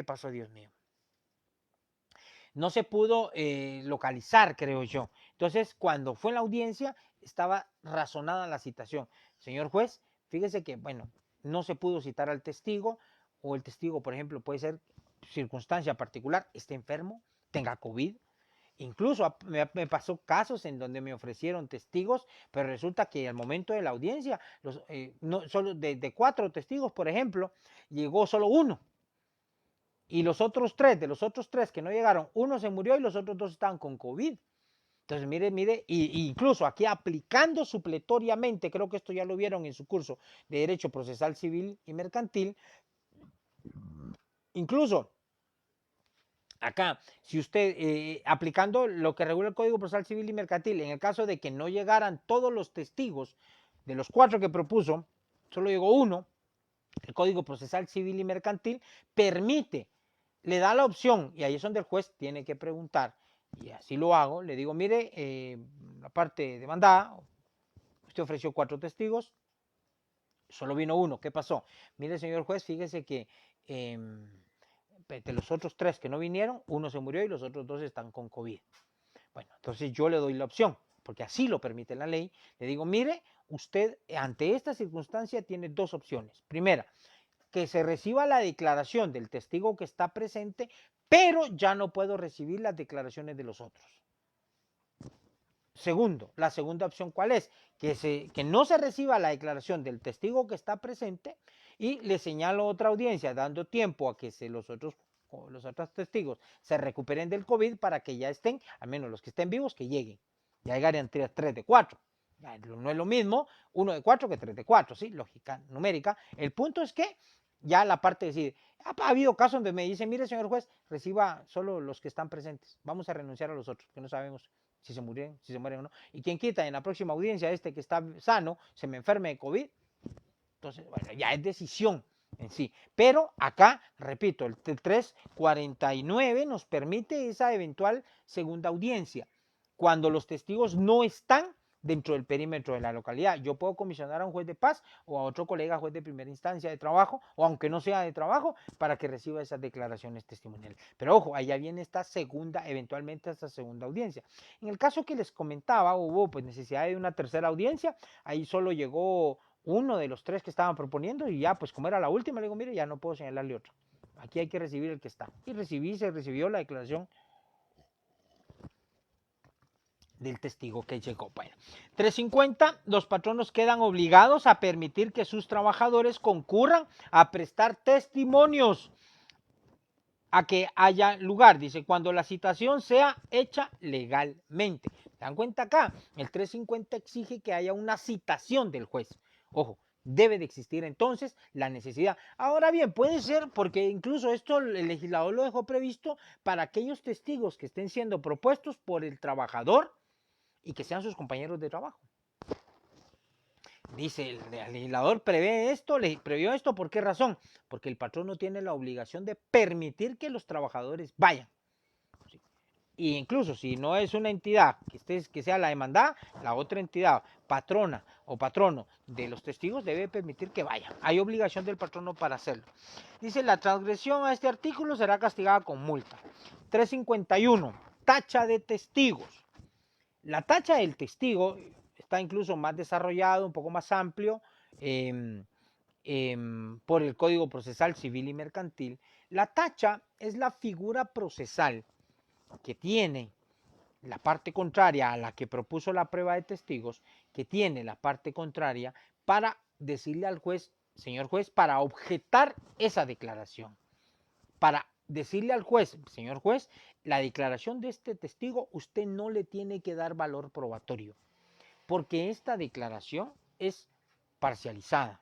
pasó, Dios mío? No se pudo localizar, creo yo. Entonces, cuando fue en la audiencia, estaba razonada la citación. Señor juez, fíjese que, bueno, no se pudo citar al testigo, o el testigo, por ejemplo, puede ser circunstancia particular, esté enfermo, tenga COVID. Incluso me pasó casos en donde me ofrecieron testigos, pero resulta que al momento de la audiencia, no, solo de 4 testigos, por ejemplo, llegó solo uno. Y de los otros tres que no llegaron, uno se murió y los otros 2 estaban con COVID. Entonces, mire, y incluso aquí aplicando supletoriamente, creo que esto ya lo vieron en su curso de Derecho Procesal Civil y Mercantil, incluso acá, si usted, aplicando lo que regula el Código Procesal Civil y Mercantil, en el caso de que no llegaran todos los testigos de los 4 que propuso, solo llegó uno, el Código Procesal Civil y Mercantil permite, le da la opción, y ahí es donde el juez tiene que preguntar, y así lo hago, le digo, mire, la parte demandada, usted ofreció 4 testigos, solo vino uno, ¿qué pasó? Mire, señor juez, fíjese que de los otros 3 que no vinieron, uno se murió y los otros 2 están con COVID. Bueno, entonces yo le doy la opción, porque así lo permite la ley. Le digo, mire, usted ante esta circunstancia tiene 2 opciones. Primera, que se reciba la declaración del testigo que está presente, pero ya no puedo recibir las declaraciones de los otros. Segundo, la segunda opción, ¿cuál es? Que no se reciba la declaración del testigo que está presente y le señalo otra audiencia, dando tiempo a que los otros testigos se recuperen del COVID para que ya estén, al menos los que estén vivos, que lleguen. Ya llegarían 3 de 4. No es lo mismo 1 de 4 que 3 de 4, ¿sí? Lógica numérica. El punto es que ya la parte decide. Ha habido casos donde me dicen, mire, señor juez, reciba solo los que están presentes. Vamos a renunciar a los otros, que no sabemos si se mueren o no. Y quién quita, en la próxima audiencia que está sano se me enferme de COVID. Entonces, bueno, ya es decisión en sí. Pero acá, repito, el 349 nos permite esa eventual segunda audiencia. Cuando los testigos no están dentro del perímetro de la localidad. Yo puedo comisionar a un juez de paz o a otro colega juez de primera instancia de trabajo, o aunque no sea de trabajo, para que reciba esas declaraciones testimoniales. Pero ojo, allá viene esta segunda, eventualmente esta segunda audiencia. En el caso que les comentaba, hubo pues necesidad de una tercera audiencia, ahí solo llegó uno de los tres que estaban proponiendo y ya, pues como era la última, le digo, mire, ya no puedo señalarle otro. Aquí hay que recibir el que está. Y se recibió la declaración del testigo que llegó. Bueno, 350, los patronos quedan obligados a permitir que sus trabajadores concurran a prestar testimonios a que haya lugar, dice, cuando la citación sea hecha legalmente. ¿Se dan cuenta acá? El 350 exige que haya una citación del juez. Ojo, debe de existir entonces la necesidad. Ahora bien, puede ser, porque incluso esto el legislador lo dejó previsto para aquellos testigos que estén siendo propuestos por el trabajador y que sean sus compañeros de trabajo. Dice, el legislador previó esto, ¿por qué razón? Porque el patrón no tiene la obligación de permitir que los trabajadores vayan. ¿Sí? Y incluso si no es una entidad que sea la demandada, la otra entidad, patrona o patrono de los testigos, debe permitir que vayan. Hay obligación del patrono para hacerlo. Dice, la transgresión a este artículo será castigada con multa. 351, tacha de testigos. La tacha del testigo está incluso más desarrollado, un poco más amplio por el Código Procesal Civil y Mercantil. La tacha es la figura procesal que tiene la parte contraria a la que propuso la prueba de testigos, que tiene la parte contraria para decirle al juez, señor juez, para objetar esa declaración, para decirle al juez, señor juez, la declaración de este testigo usted no le tiene que dar valor probatorio, porque esta declaración es parcializada.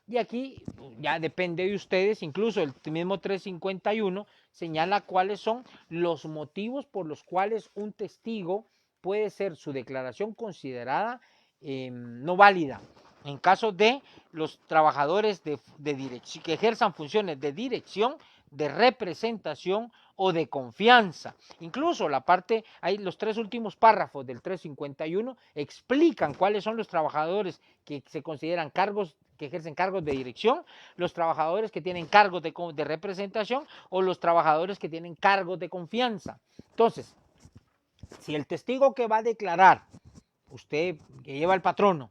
Y aquí ya depende de ustedes, incluso el mismo 351 señala cuáles son los motivos por los cuales un testigo puede ser su declaración considerada no válida. En caso de los trabajadores de dirección, que ejerzan funciones de dirección, de representación o de confianza. Incluso la parte, ahí los tres últimos párrafos del 351 explican cuáles son los trabajadores que se consideran cargos, que ejercen cargos de dirección, los trabajadores que tienen cargos de representación o los trabajadores que tienen cargos de confianza. Entonces, si el testigo que va a declarar, usted que lleva el patrono,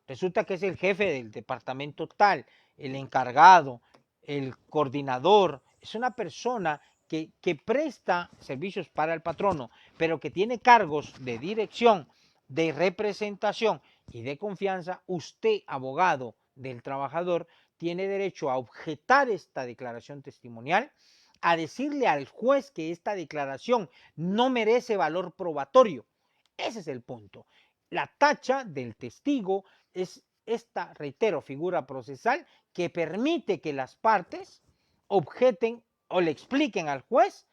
resulta que es el jefe del departamento tal, el encargado, el coordinador, es una persona que presta servicios para el patrono, pero que tiene cargos de dirección, de representación y de confianza, usted, abogado del trabajador, tiene derecho a objetar esta declaración testimonial, a decirle al juez que esta declaración no merece valor probatorio. Ese es el punto. La tacha del testigo es esta, reitero, figura procesal que permite que las partes objeten o le expliquen al juez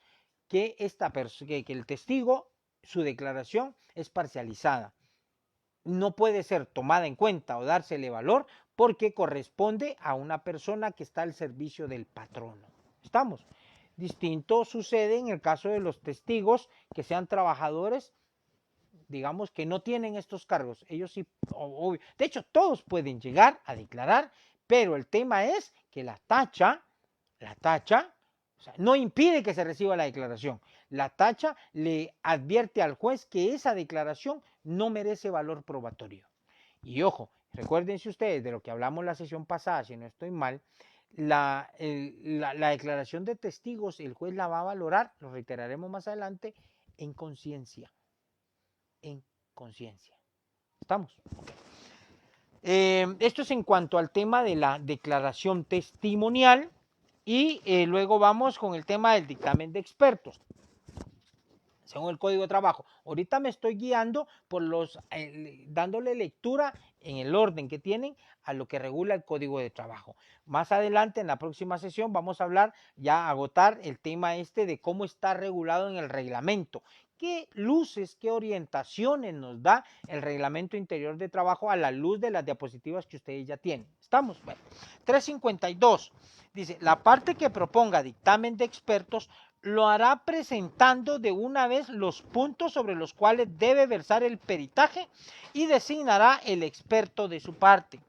que el testigo, su declaración es parcializada. No puede ser tomada en cuenta o dársele valor porque corresponde a una persona que está al servicio del patrono. ¿Estamos? Distinto sucede en el caso de los testigos que sean trabajadores, digamos, que no tienen estos cargos. Ellos sí, de hecho, todos pueden llegar a declarar, pero el tema es que la tacha, o sea, no impide que se reciba la declaración. La tacha le advierte al juez que esa declaración no merece valor probatorio. Y ojo, recuérdense ustedes de lo que hablamos la sesión pasada, si no estoy mal, la declaración de testigos, el juez la va a valorar, lo reiteraremos más adelante, en conciencia. En conciencia. ¿Estamos? Okay. Esto es en cuanto al tema de la declaración testimonial y luego vamos con el tema del dictamen de expertos. Según el Código de Trabajo. Ahorita me estoy guiando por dándole lectura en el orden que tienen a lo que regula el Código de Trabajo. Más adelante, en la próxima sesión, vamos a hablar, ya agotar el tema de cómo está regulado en el reglamento. qué luces, qué orientaciones nos da el reglamento interior de trabajo a la luz de las diapositivas que ustedes ya tienen. ¿Estamos? Bueno, 352. Dice, la parte que proponga dictamen de expertos lo hará presentando de una vez los puntos sobre los cuales debe versar el peritaje y designará el experto de su parte.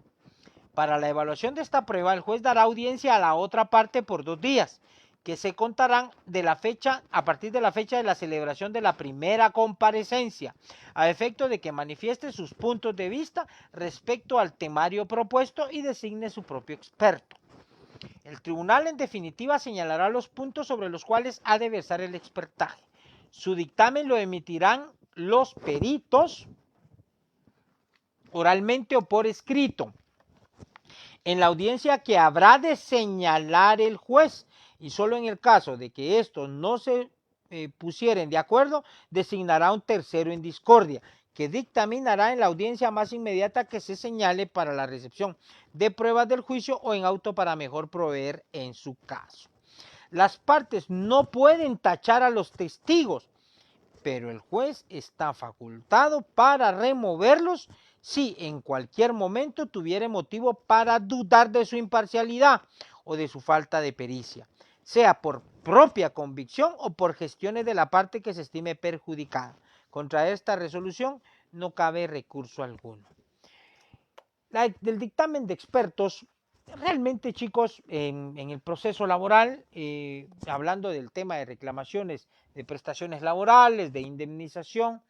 Para la evaluación de esta prueba, el juez dará audiencia a la otra parte por 2 días, que se contarán a partir de la fecha de la celebración de la primera comparecencia, a efecto de que manifieste sus puntos de vista respecto al temario propuesto y designe su propio experto. El tribunal, en definitiva, señalará los puntos sobre los cuales ha de versar el expertaje. Su dictamen lo emitirán los peritos oralmente o por escrito en la audiencia que habrá de señalar el juez, y solo en el caso de que estos no se pusieren de acuerdo, designará un tercero en discordia, que dictaminará en la audiencia más inmediata que se señale para la recepción de pruebas del juicio o en auto para mejor proveer en su caso. Las partes no pueden tachar a los testigos, pero el juez está facultado para removerlos si en cualquier momento tuviere motivo para dudar de su imparcialidad o de su falta de pericia, sea por propia convicción o por gestiones de la parte que se estime perjudicada. Contra esta resolución no cabe recurso alguno. Del dictamen de expertos, realmente, chicos, en el proceso laboral, hablando del tema de reclamaciones de prestaciones laborales, de indemnización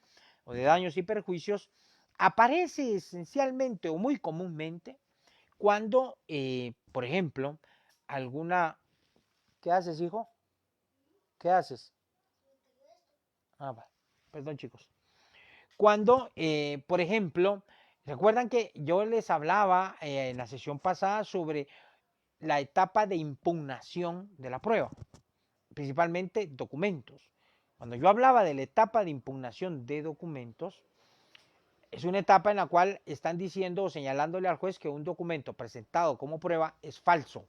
o de daños y perjuicios, aparece esencialmente o muy comúnmente cuando, por ejemplo, alguna... ¿Qué haces, hijo? ¿Qué haces? Perdón, chicos. Cuando, por ejemplo, recuerdan que yo les hablaba en la sesión pasada sobre la etapa de impugnación de la prueba, principalmente documentos. Cuando yo hablaba de la etapa de impugnación de documentos, es una etapa en la cual están diciendo o señalándole al juez que un documento presentado como prueba es falso.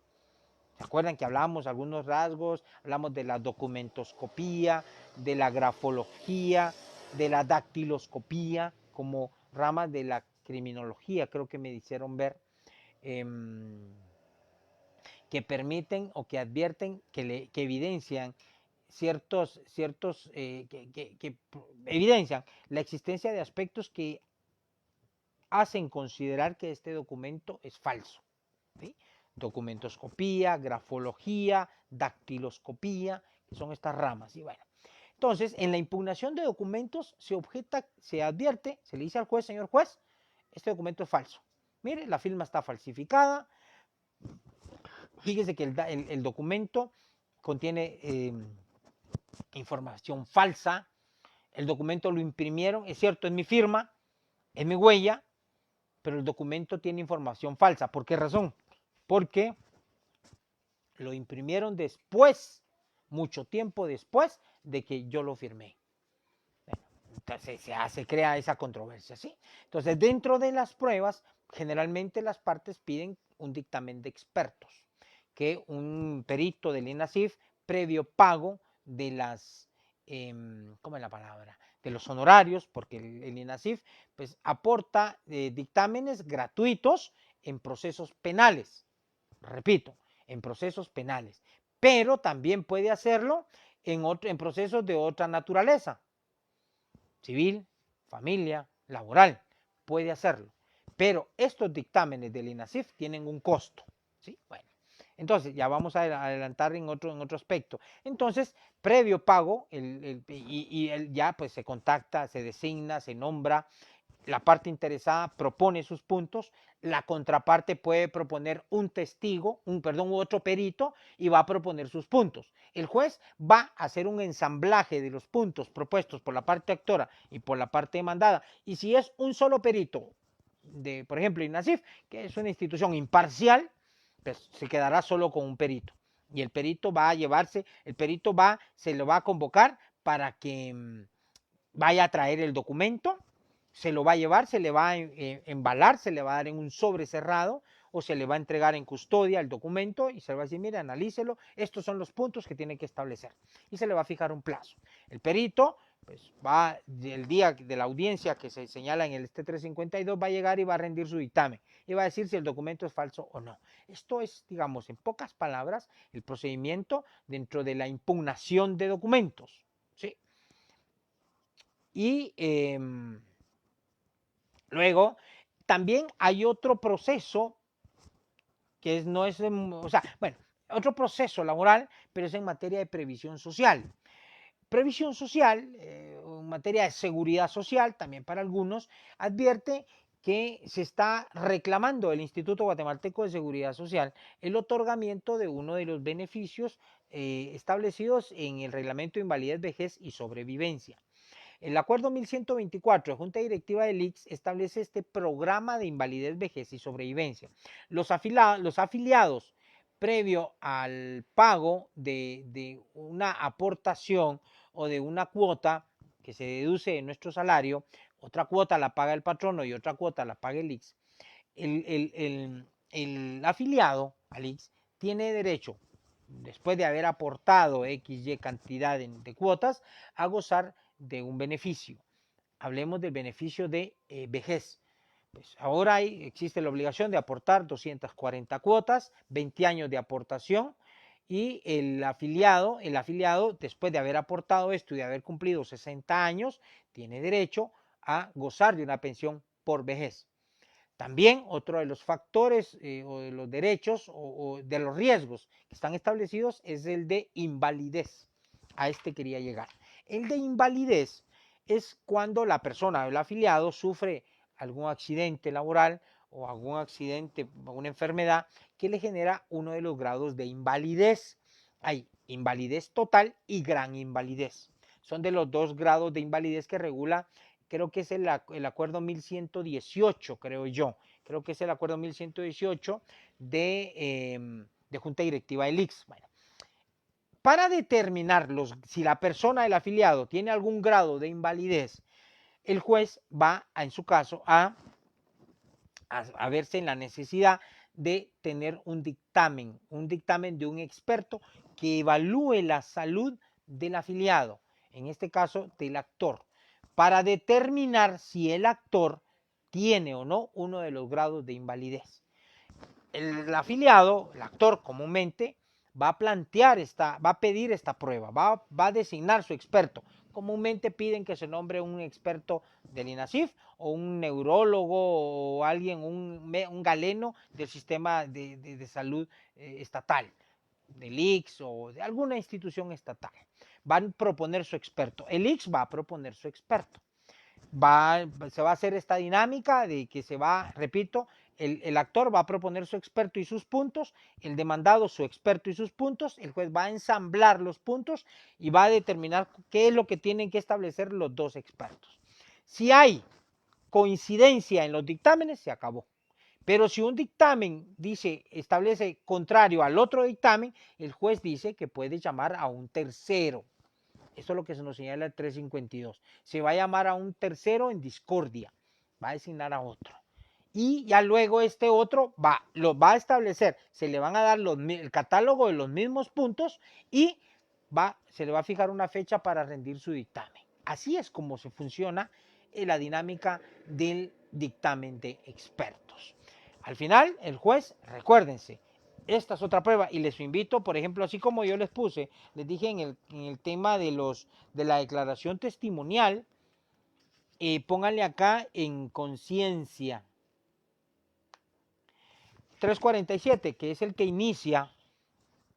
¿Se acuerdan que hablábamos algunos rasgos? Hablamos de la documentoscopía, de la grafología, de la dactiloscopía, como ramas de la criminología, creo que me hicieron ver, que permiten o que advierten, que evidencian que evidencian la existencia de aspectos que hacen considerar que este documento es falso. ¿Sí? Documentoscopía, grafología, dactiloscopía, que son estas ramas. Y bueno, entonces, en la impugnación de documentos se objeta, se advierte, se le dice al juez, señor juez, este documento es falso. Mire, la firma está falsificada. Fíjese que el documento contiene información falsa. El documento lo imprimieron, es cierto, es mi firma, es mi huella, pero el documento tiene información falsa. ¿Por qué razón? Porque lo imprimieron después, mucho tiempo después de que yo lo firmé. Entonces se crea esa controversia, ¿sí? Entonces, dentro de las pruebas, generalmente las partes piden un dictamen de expertos, que un perito del INASIF, previo pago de las, ¿cómo es la palabra? De los honorarios, porque el INASIF pues aporta dictámenes gratuitos en procesos penales, repito, en procesos penales, pero también puede hacerlo en procesos de otra naturaleza, civil, familia, laboral, puede hacerlo. Pero estos dictámenes del INASIF tienen un costo, ¿sí? Bueno, entonces ya vamos a adelantar en otro aspecto. Entonces, previo pago, ya pues se contacta, se designa, se nombra, la parte interesada propone sus puntos, la contraparte puede proponer un testigo, otro perito, y va a proponer sus puntos. El juez va a hacer un ensamblaje de los puntos propuestos por la parte actora y por la parte demandada, y si es un solo perito, por ejemplo, INASIF, que es una institución imparcial, pues se quedará solo con un perito. Y el perito va a llevarse, se lo va a convocar para que vaya a traer el documento, se lo va a llevar, se le va a embalar, se le va a dar en un sobre cerrado o se le va a entregar en custodia el documento y se le va a decir, mire, analícelo, estos son los puntos que tiene que establecer. Y se le va a fijar un plazo. El perito pues va el día de la audiencia que se señala en el 352, va a llegar y va a rendir su dictamen y va a decir si el documento es falso o no. Esto es, digamos, en pocas palabras, el procedimiento dentro de la impugnación de documentos, ¿sí? Y luego también hay otro proceso que no es, o sea, bueno, otro proceso laboral, pero es en materia de previsión social. Previsión social, en materia de seguridad social, también para algunos, advierte que se está reclamando del Instituto Guatemalteco de Seguridad Social el otorgamiento de uno de los beneficios establecidos en el Reglamento de Invalidez, Vejez y Sobrevivencia. El acuerdo 1124 de Junta Directiva del ICS establece este programa de invalidez, vejez y sobrevivencia. Los afiliados, previo al pago de una aportación o de una cuota que se deduce de nuestro salario, otra cuota la paga el patrono y otra cuota la paga el ICS, el afiliado al ICS tiene derecho, después de haber aportado XY cantidad de cuotas, a gozar de un beneficio. Hablemos del beneficio de vejez. Pues ahora existe la obligación de aportar 240 cuotas, 20 años de aportación, y el afiliado, después de haber aportado esto y de haber cumplido 60 años, tiene derecho a gozar de una pensión por vejez. También otro de los factores o de los derechos o de los riesgos que están establecidos es el de invalidez. A este quería llegar. El de invalidez es cuando la persona, el afiliado, sufre algún accidente laboral o algún accidente, alguna enfermedad que le genera uno de los grados de invalidez. Hay invalidez total y gran invalidez. Son de los dos grados de invalidez que regula, creo que es el acuerdo 1118, creo que es el acuerdo 1118 de Junta Directiva del ICS. Bueno, para determinar si la persona, el afiliado, tiene algún grado de invalidez, el juez va, en su caso, a verse en la necesidad de tener un dictamen de un experto que evalúe la salud del afiliado, en este caso del actor, para determinar si el actor tiene o no uno de los grados de invalidez. El afiliado, el actor comúnmente, va a pedir esta prueba, va a designar su experto. Comúnmente piden que se nombre un experto del INASIF o un neurólogo o alguien, un galeno del sistema de salud estatal, del ICS o de alguna institución estatal. Van a proponer su experto. El ICS va a proponer su experto. Se va a hacer esta dinámica de que se va, repito, el actor va a proponer su experto y sus puntos, el demandado su experto y sus puntos, el juez va a ensamblar los puntos y va a determinar qué es lo que tienen que establecer los dos expertos. Si hay coincidencia en los dictámenes, se acabó. Pero si un dictamen establece contrario al otro dictamen, el juez dice que puede llamar a un tercero. Esto es lo que se nos señala el 352. Se va a llamar a un tercero en discordia, va a designar a otro. Y ya luego este otro lo va a establecer, se le van a dar el catálogo de los mismos puntos y se le va a fijar una fecha para rendir su dictamen. Así es como se funciona la dinámica del dictamen de expertos. Al final, el juez, recuérdense, esta es otra prueba y les invito, por ejemplo, así como yo les puse, les dije en el tema de la declaración testimonial, pónganle acá en conciencia 347, que es el que inicia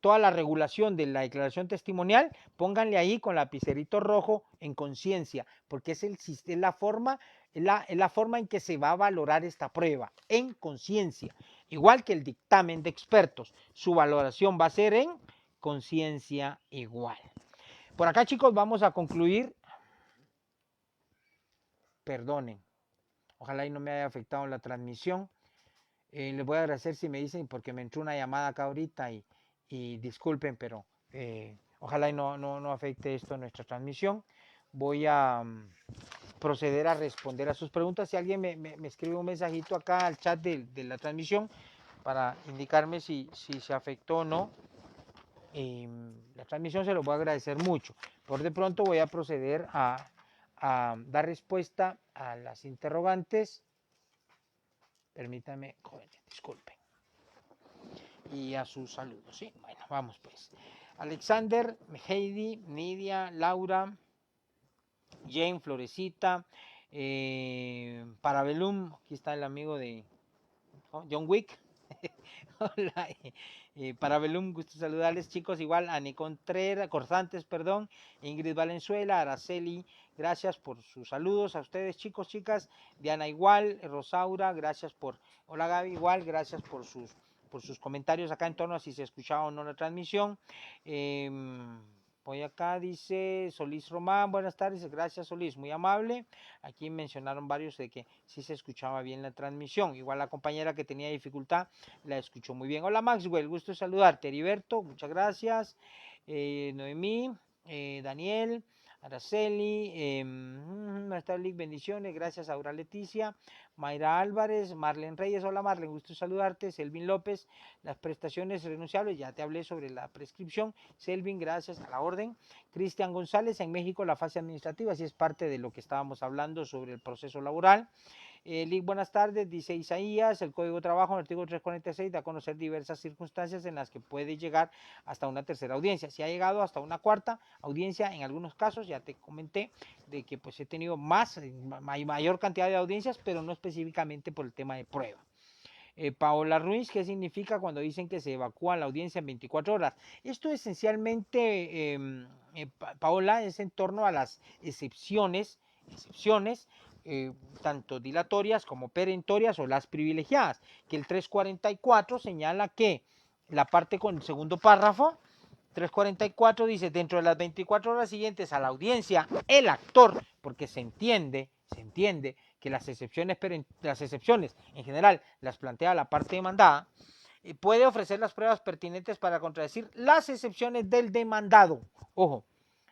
toda la regulación de la declaración testimonial, pónganle ahí con lapicerito rojo en conciencia, porque es la forma en que se va a valorar esta prueba, en conciencia. Igual que el dictamen de expertos, su valoración va a ser en conciencia igual. Por acá, chicos, vamos a concluir. Perdonen, ojalá y no me haya afectado la transmisión. Les voy a agradecer si me dicen, porque me entró una llamada acá ahorita y disculpen, pero ojalá y no afecte esto nuestra transmisión. Voy a proceder a responder a sus preguntas. Si alguien me escribe un mensajito acá al chat de la transmisión para indicarme si se afectó o no la transmisión, se lo voy a agradecer mucho. Por de pronto voy a proceder a a dar respuesta a las interrogantes. Permítanme, jóvenes, disculpen. Y a sus saludos, ¿sí? Bueno, vamos pues. Alexander, Heidi, Nidia, Laura, Jane, Florecita, Parabellum, aquí está el amigo de John Wick. Hola, Parabellum, gusto saludarles, chicos. Igual, Ani Contreras, Corsantes, perdón, Ingrid Valenzuela, Araceli, gracias por sus saludos a ustedes, chicos, chicas. Diana, igual, Rosaura, gracias por. Hola, Gaby, igual, gracias por sus comentarios acá en torno a si se escuchaba o no la transmisión. Voy acá, dice Solís Román, buenas tardes, gracias Solís, muy amable. Aquí mencionaron varios de que sí se escuchaba bien la transmisión. Igual la compañera que tenía dificultad la escuchó muy bien. Hola Maxwell, gusto saludarte. Heriberto, muchas gracias. Noemí, Daniel, Araceli, Lick, bendiciones, gracias Aura Leticia, Mayra Álvarez, Marlen Reyes, hola Marlen, gusto saludarte. Selvin López, las prestaciones renunciables, ya te hablé sobre la prescripción. Selvin, gracias, a la orden. Cristian González, en México la fase administrativa, sí es parte de lo que estábamos hablando sobre el proceso laboral. Lick, buenas tardes, dice Isaías, el Código de Trabajo, en el artículo 346, da a conocer diversas circunstancias en las que puede llegar hasta una tercera audiencia. Si ha llegado hasta una cuarta audiencia, en algunos casos, ya te comenté, de que pues he tenido mayor cantidad de audiencias, pero no específicamente por el tema de prueba. Paola Ruiz, ¿qué significa cuando dicen que se evacúa la audiencia en 24 horas? Esto esencialmente, Paola, es en torno a las excepciones, tanto dilatorias como perentorias o las privilegiadas, que el 344 señala que la parte con el segundo párrafo, 344 dice, dentro de las 24 horas siguientes a la audiencia, el actor, porque se entiende que las excepciones en general las plantea la parte demandada, puede ofrecer las pruebas pertinentes para contradecir las excepciones del demandado. Ojo,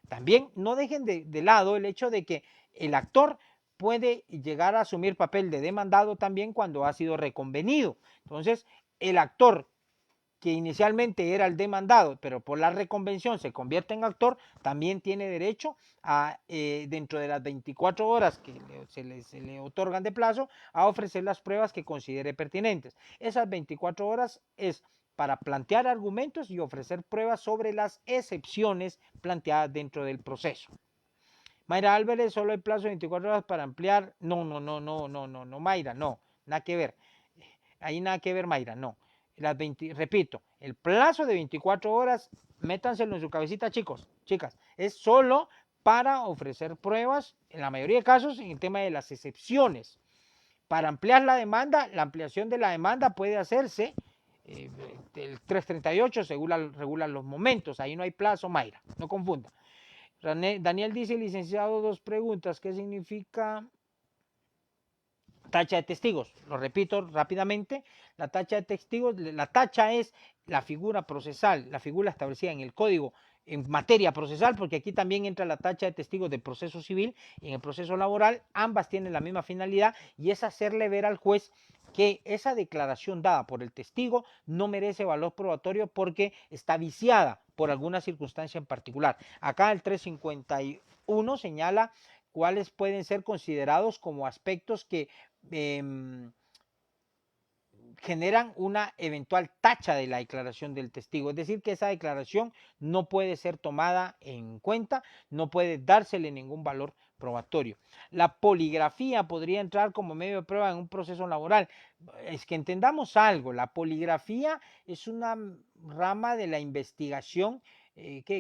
también no dejen de lado el hecho de que el actor puede llegar a asumir papel de demandado también cuando ha sido reconvenido. Entonces, el actor que inicialmente era el demandado, pero por la reconvención se convierte en actor, también tiene derecho a, dentro de las 24 horas que se le otorgan de plazo, a ofrecer las pruebas que considere pertinentes. Esas 24 horas es para plantear argumentos y ofrecer pruebas sobre las excepciones planteadas dentro del proceso. Mayra Álvarez, solo hay plazo de 24 horas para ampliar. No, Mayra, no, nada que ver. Ahí nada que ver, Mayra, no. Repito, el plazo de 24 horas, métanselo en su cabecita, chicos, chicas, es solo para ofrecer pruebas, en la mayoría de casos, en el tema de las excepciones. Para ampliar la demanda, la ampliación de la demanda puede hacerse, el 338 regula los momentos, ahí no hay plazo, Mayra, no confunda. Daniel dice, licenciado, dos preguntas, ¿qué significa tacha de testigos? Lo repito rápidamente, la tacha de testigos, la tacha es la figura procesal, la figura establecida en el código en materia procesal, porque aquí también entra la tacha de testigos del proceso civil y en el proceso laboral, ambas tienen la misma finalidad y es hacerle ver al juez que esa declaración dada por el testigo no merece valor probatorio porque está viciada por alguna circunstancia en particular. Acá el 351 señala cuáles pueden ser considerados como aspectos que generan una eventual tacha de la declaración del testigo, es decir, que esa declaración no puede ser tomada en cuenta, no puede dársele ningún valor probatorio. La poligrafía podría entrar como medio de prueba en un proceso laboral. Es que entendamos algo, la poligrafía es una rama de la investigación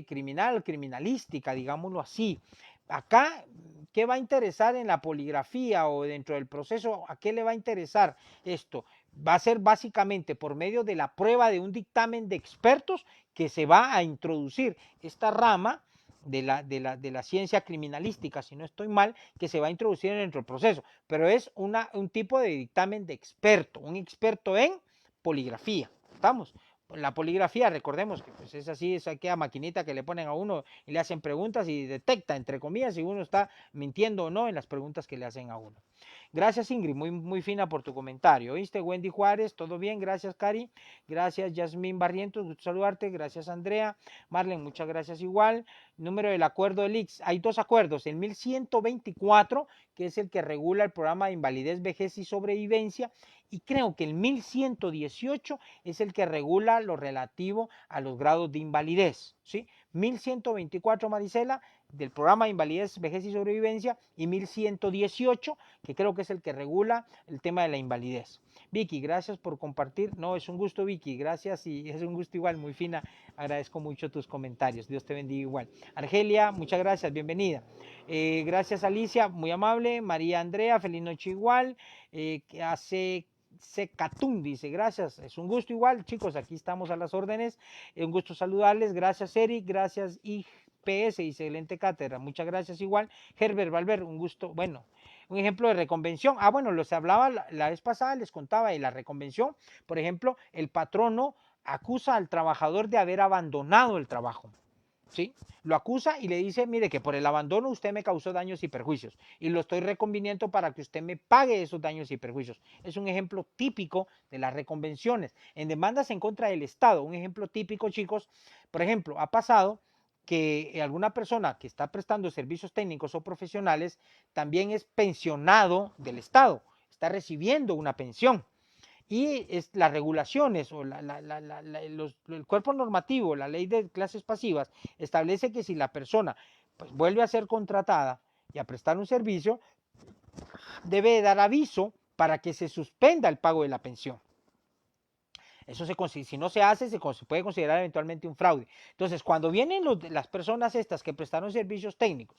criminalística, digámoslo así. Acá, ¿qué va a interesar en la poligrafía o dentro del proceso? ¿A qué le va a interesar esto? Va a ser básicamente por medio de la prueba de un dictamen de expertos que se va a introducir esta rama de la ciencia criminalística, si no estoy mal, que se va a introducir dentro del proceso, pero es un tipo de dictamen de experto, un experto en poligrafía, ¿estamos? La poligrafía, recordemos que pues es así, es aquella maquinita que le ponen a uno y le hacen preguntas y detecta, entre comillas, si uno está mintiendo o no en las preguntas que le hacen a uno. Gracias, Ingrid, muy fina por tu comentario. ¿Oíste? Wendy Juárez, todo bien, gracias, Cari. Gracias, Yasmín Barrientos, gusto saludarte. Gracias, Andrea. Marlen, muchas gracias igual. número del acuerdo del ICS. Hay dos acuerdos, el 1124, que es el que regula el programa de invalidez, vejez y sobrevivencia, y creo que el 1118 es el que regula lo relativo a los grados de invalidez, ¿sí? 1124, Marisela, del programa de invalidez, vejez y sobrevivencia, y 1118, que creo que es el que regula el tema de la invalidez. Vicky, gracias por compartir. No, es un gusto, Vicky, gracias, y es un gusto igual, muy fina. Agradezco mucho tus comentarios. Dios te bendiga igual. Argelia, muchas gracias, bienvenida. Gracias, Alicia, muy amable. María Andrea, feliz noche igual. Que hace Secatún dice, gracias, es un gusto igual, chicos, aquí estamos a las órdenes, un gusto saludarles, gracias Eric, gracias IPS, excelente cátedra, muchas gracias igual, Herbert Valver, un gusto, bueno, un ejemplo de reconvención, bueno, los hablaba la vez pasada, les contaba de la reconvención, por ejemplo, el patrono acusa al trabajador de haber abandonado el trabajo, ¿sí? Lo acusa y le dice, mire que por el abandono usted me causó daños y perjuicios y lo estoy reconviniendo para que usted me pague esos daños y perjuicios. Es un ejemplo típico de las reconvenciones. En demandas en contra del Estado, un ejemplo típico, chicos, por ejemplo, ha pasado que alguna persona que está prestando servicios técnicos o profesionales también es pensionado del Estado, está recibiendo una pensión. Y las regulaciones o el cuerpo normativo, la ley de clases pasivas, establece que si la persona pues, vuelve a ser contratada y a prestar un servicio, debe dar aviso para que se suspenda el pago de la pensión. Eso si no se hace, se puede considerar eventualmente un fraude. Entonces, cuando vienen las personas estas que prestaron servicios técnicos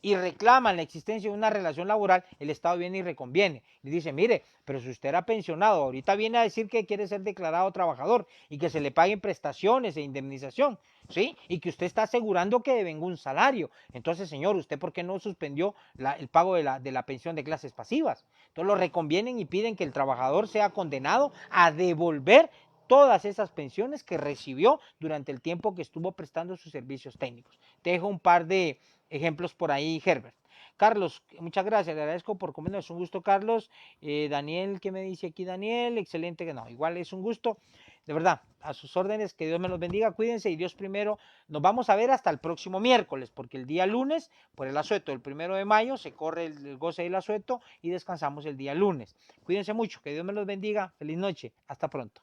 y reclaman la existencia de una relación laboral, el Estado viene y reconviene. Le dice, mire, pero si usted era pensionado, ahorita viene a decir que quiere ser declarado trabajador y que se le paguen prestaciones e indemnización, ¿sí? Y que usted está asegurando que devenga un salario. Entonces, señor, ¿usted por qué no suspendió el pago de la pensión de clases pasivas? Entonces lo reconvienen y piden que el trabajador sea condenado a devolver todas esas pensiones que recibió durante el tiempo que estuvo prestando sus servicios técnicos. Te dejo un par de ejemplos por ahí, Herbert. Carlos, muchas gracias, le agradezco por comentar, es un gusto, Carlos. Daniel, ¿qué me dice aquí Daniel? Excelente, que no, igual es un gusto. De verdad, a sus órdenes, que Dios me los bendiga, cuídense y Dios primero. Nos vamos a ver hasta el próximo miércoles, porque el día lunes, por el asueto, el 1 de mayo, se corre el goce del asueto y descansamos el día lunes. Cuídense mucho, que Dios me los bendiga, feliz noche, hasta pronto.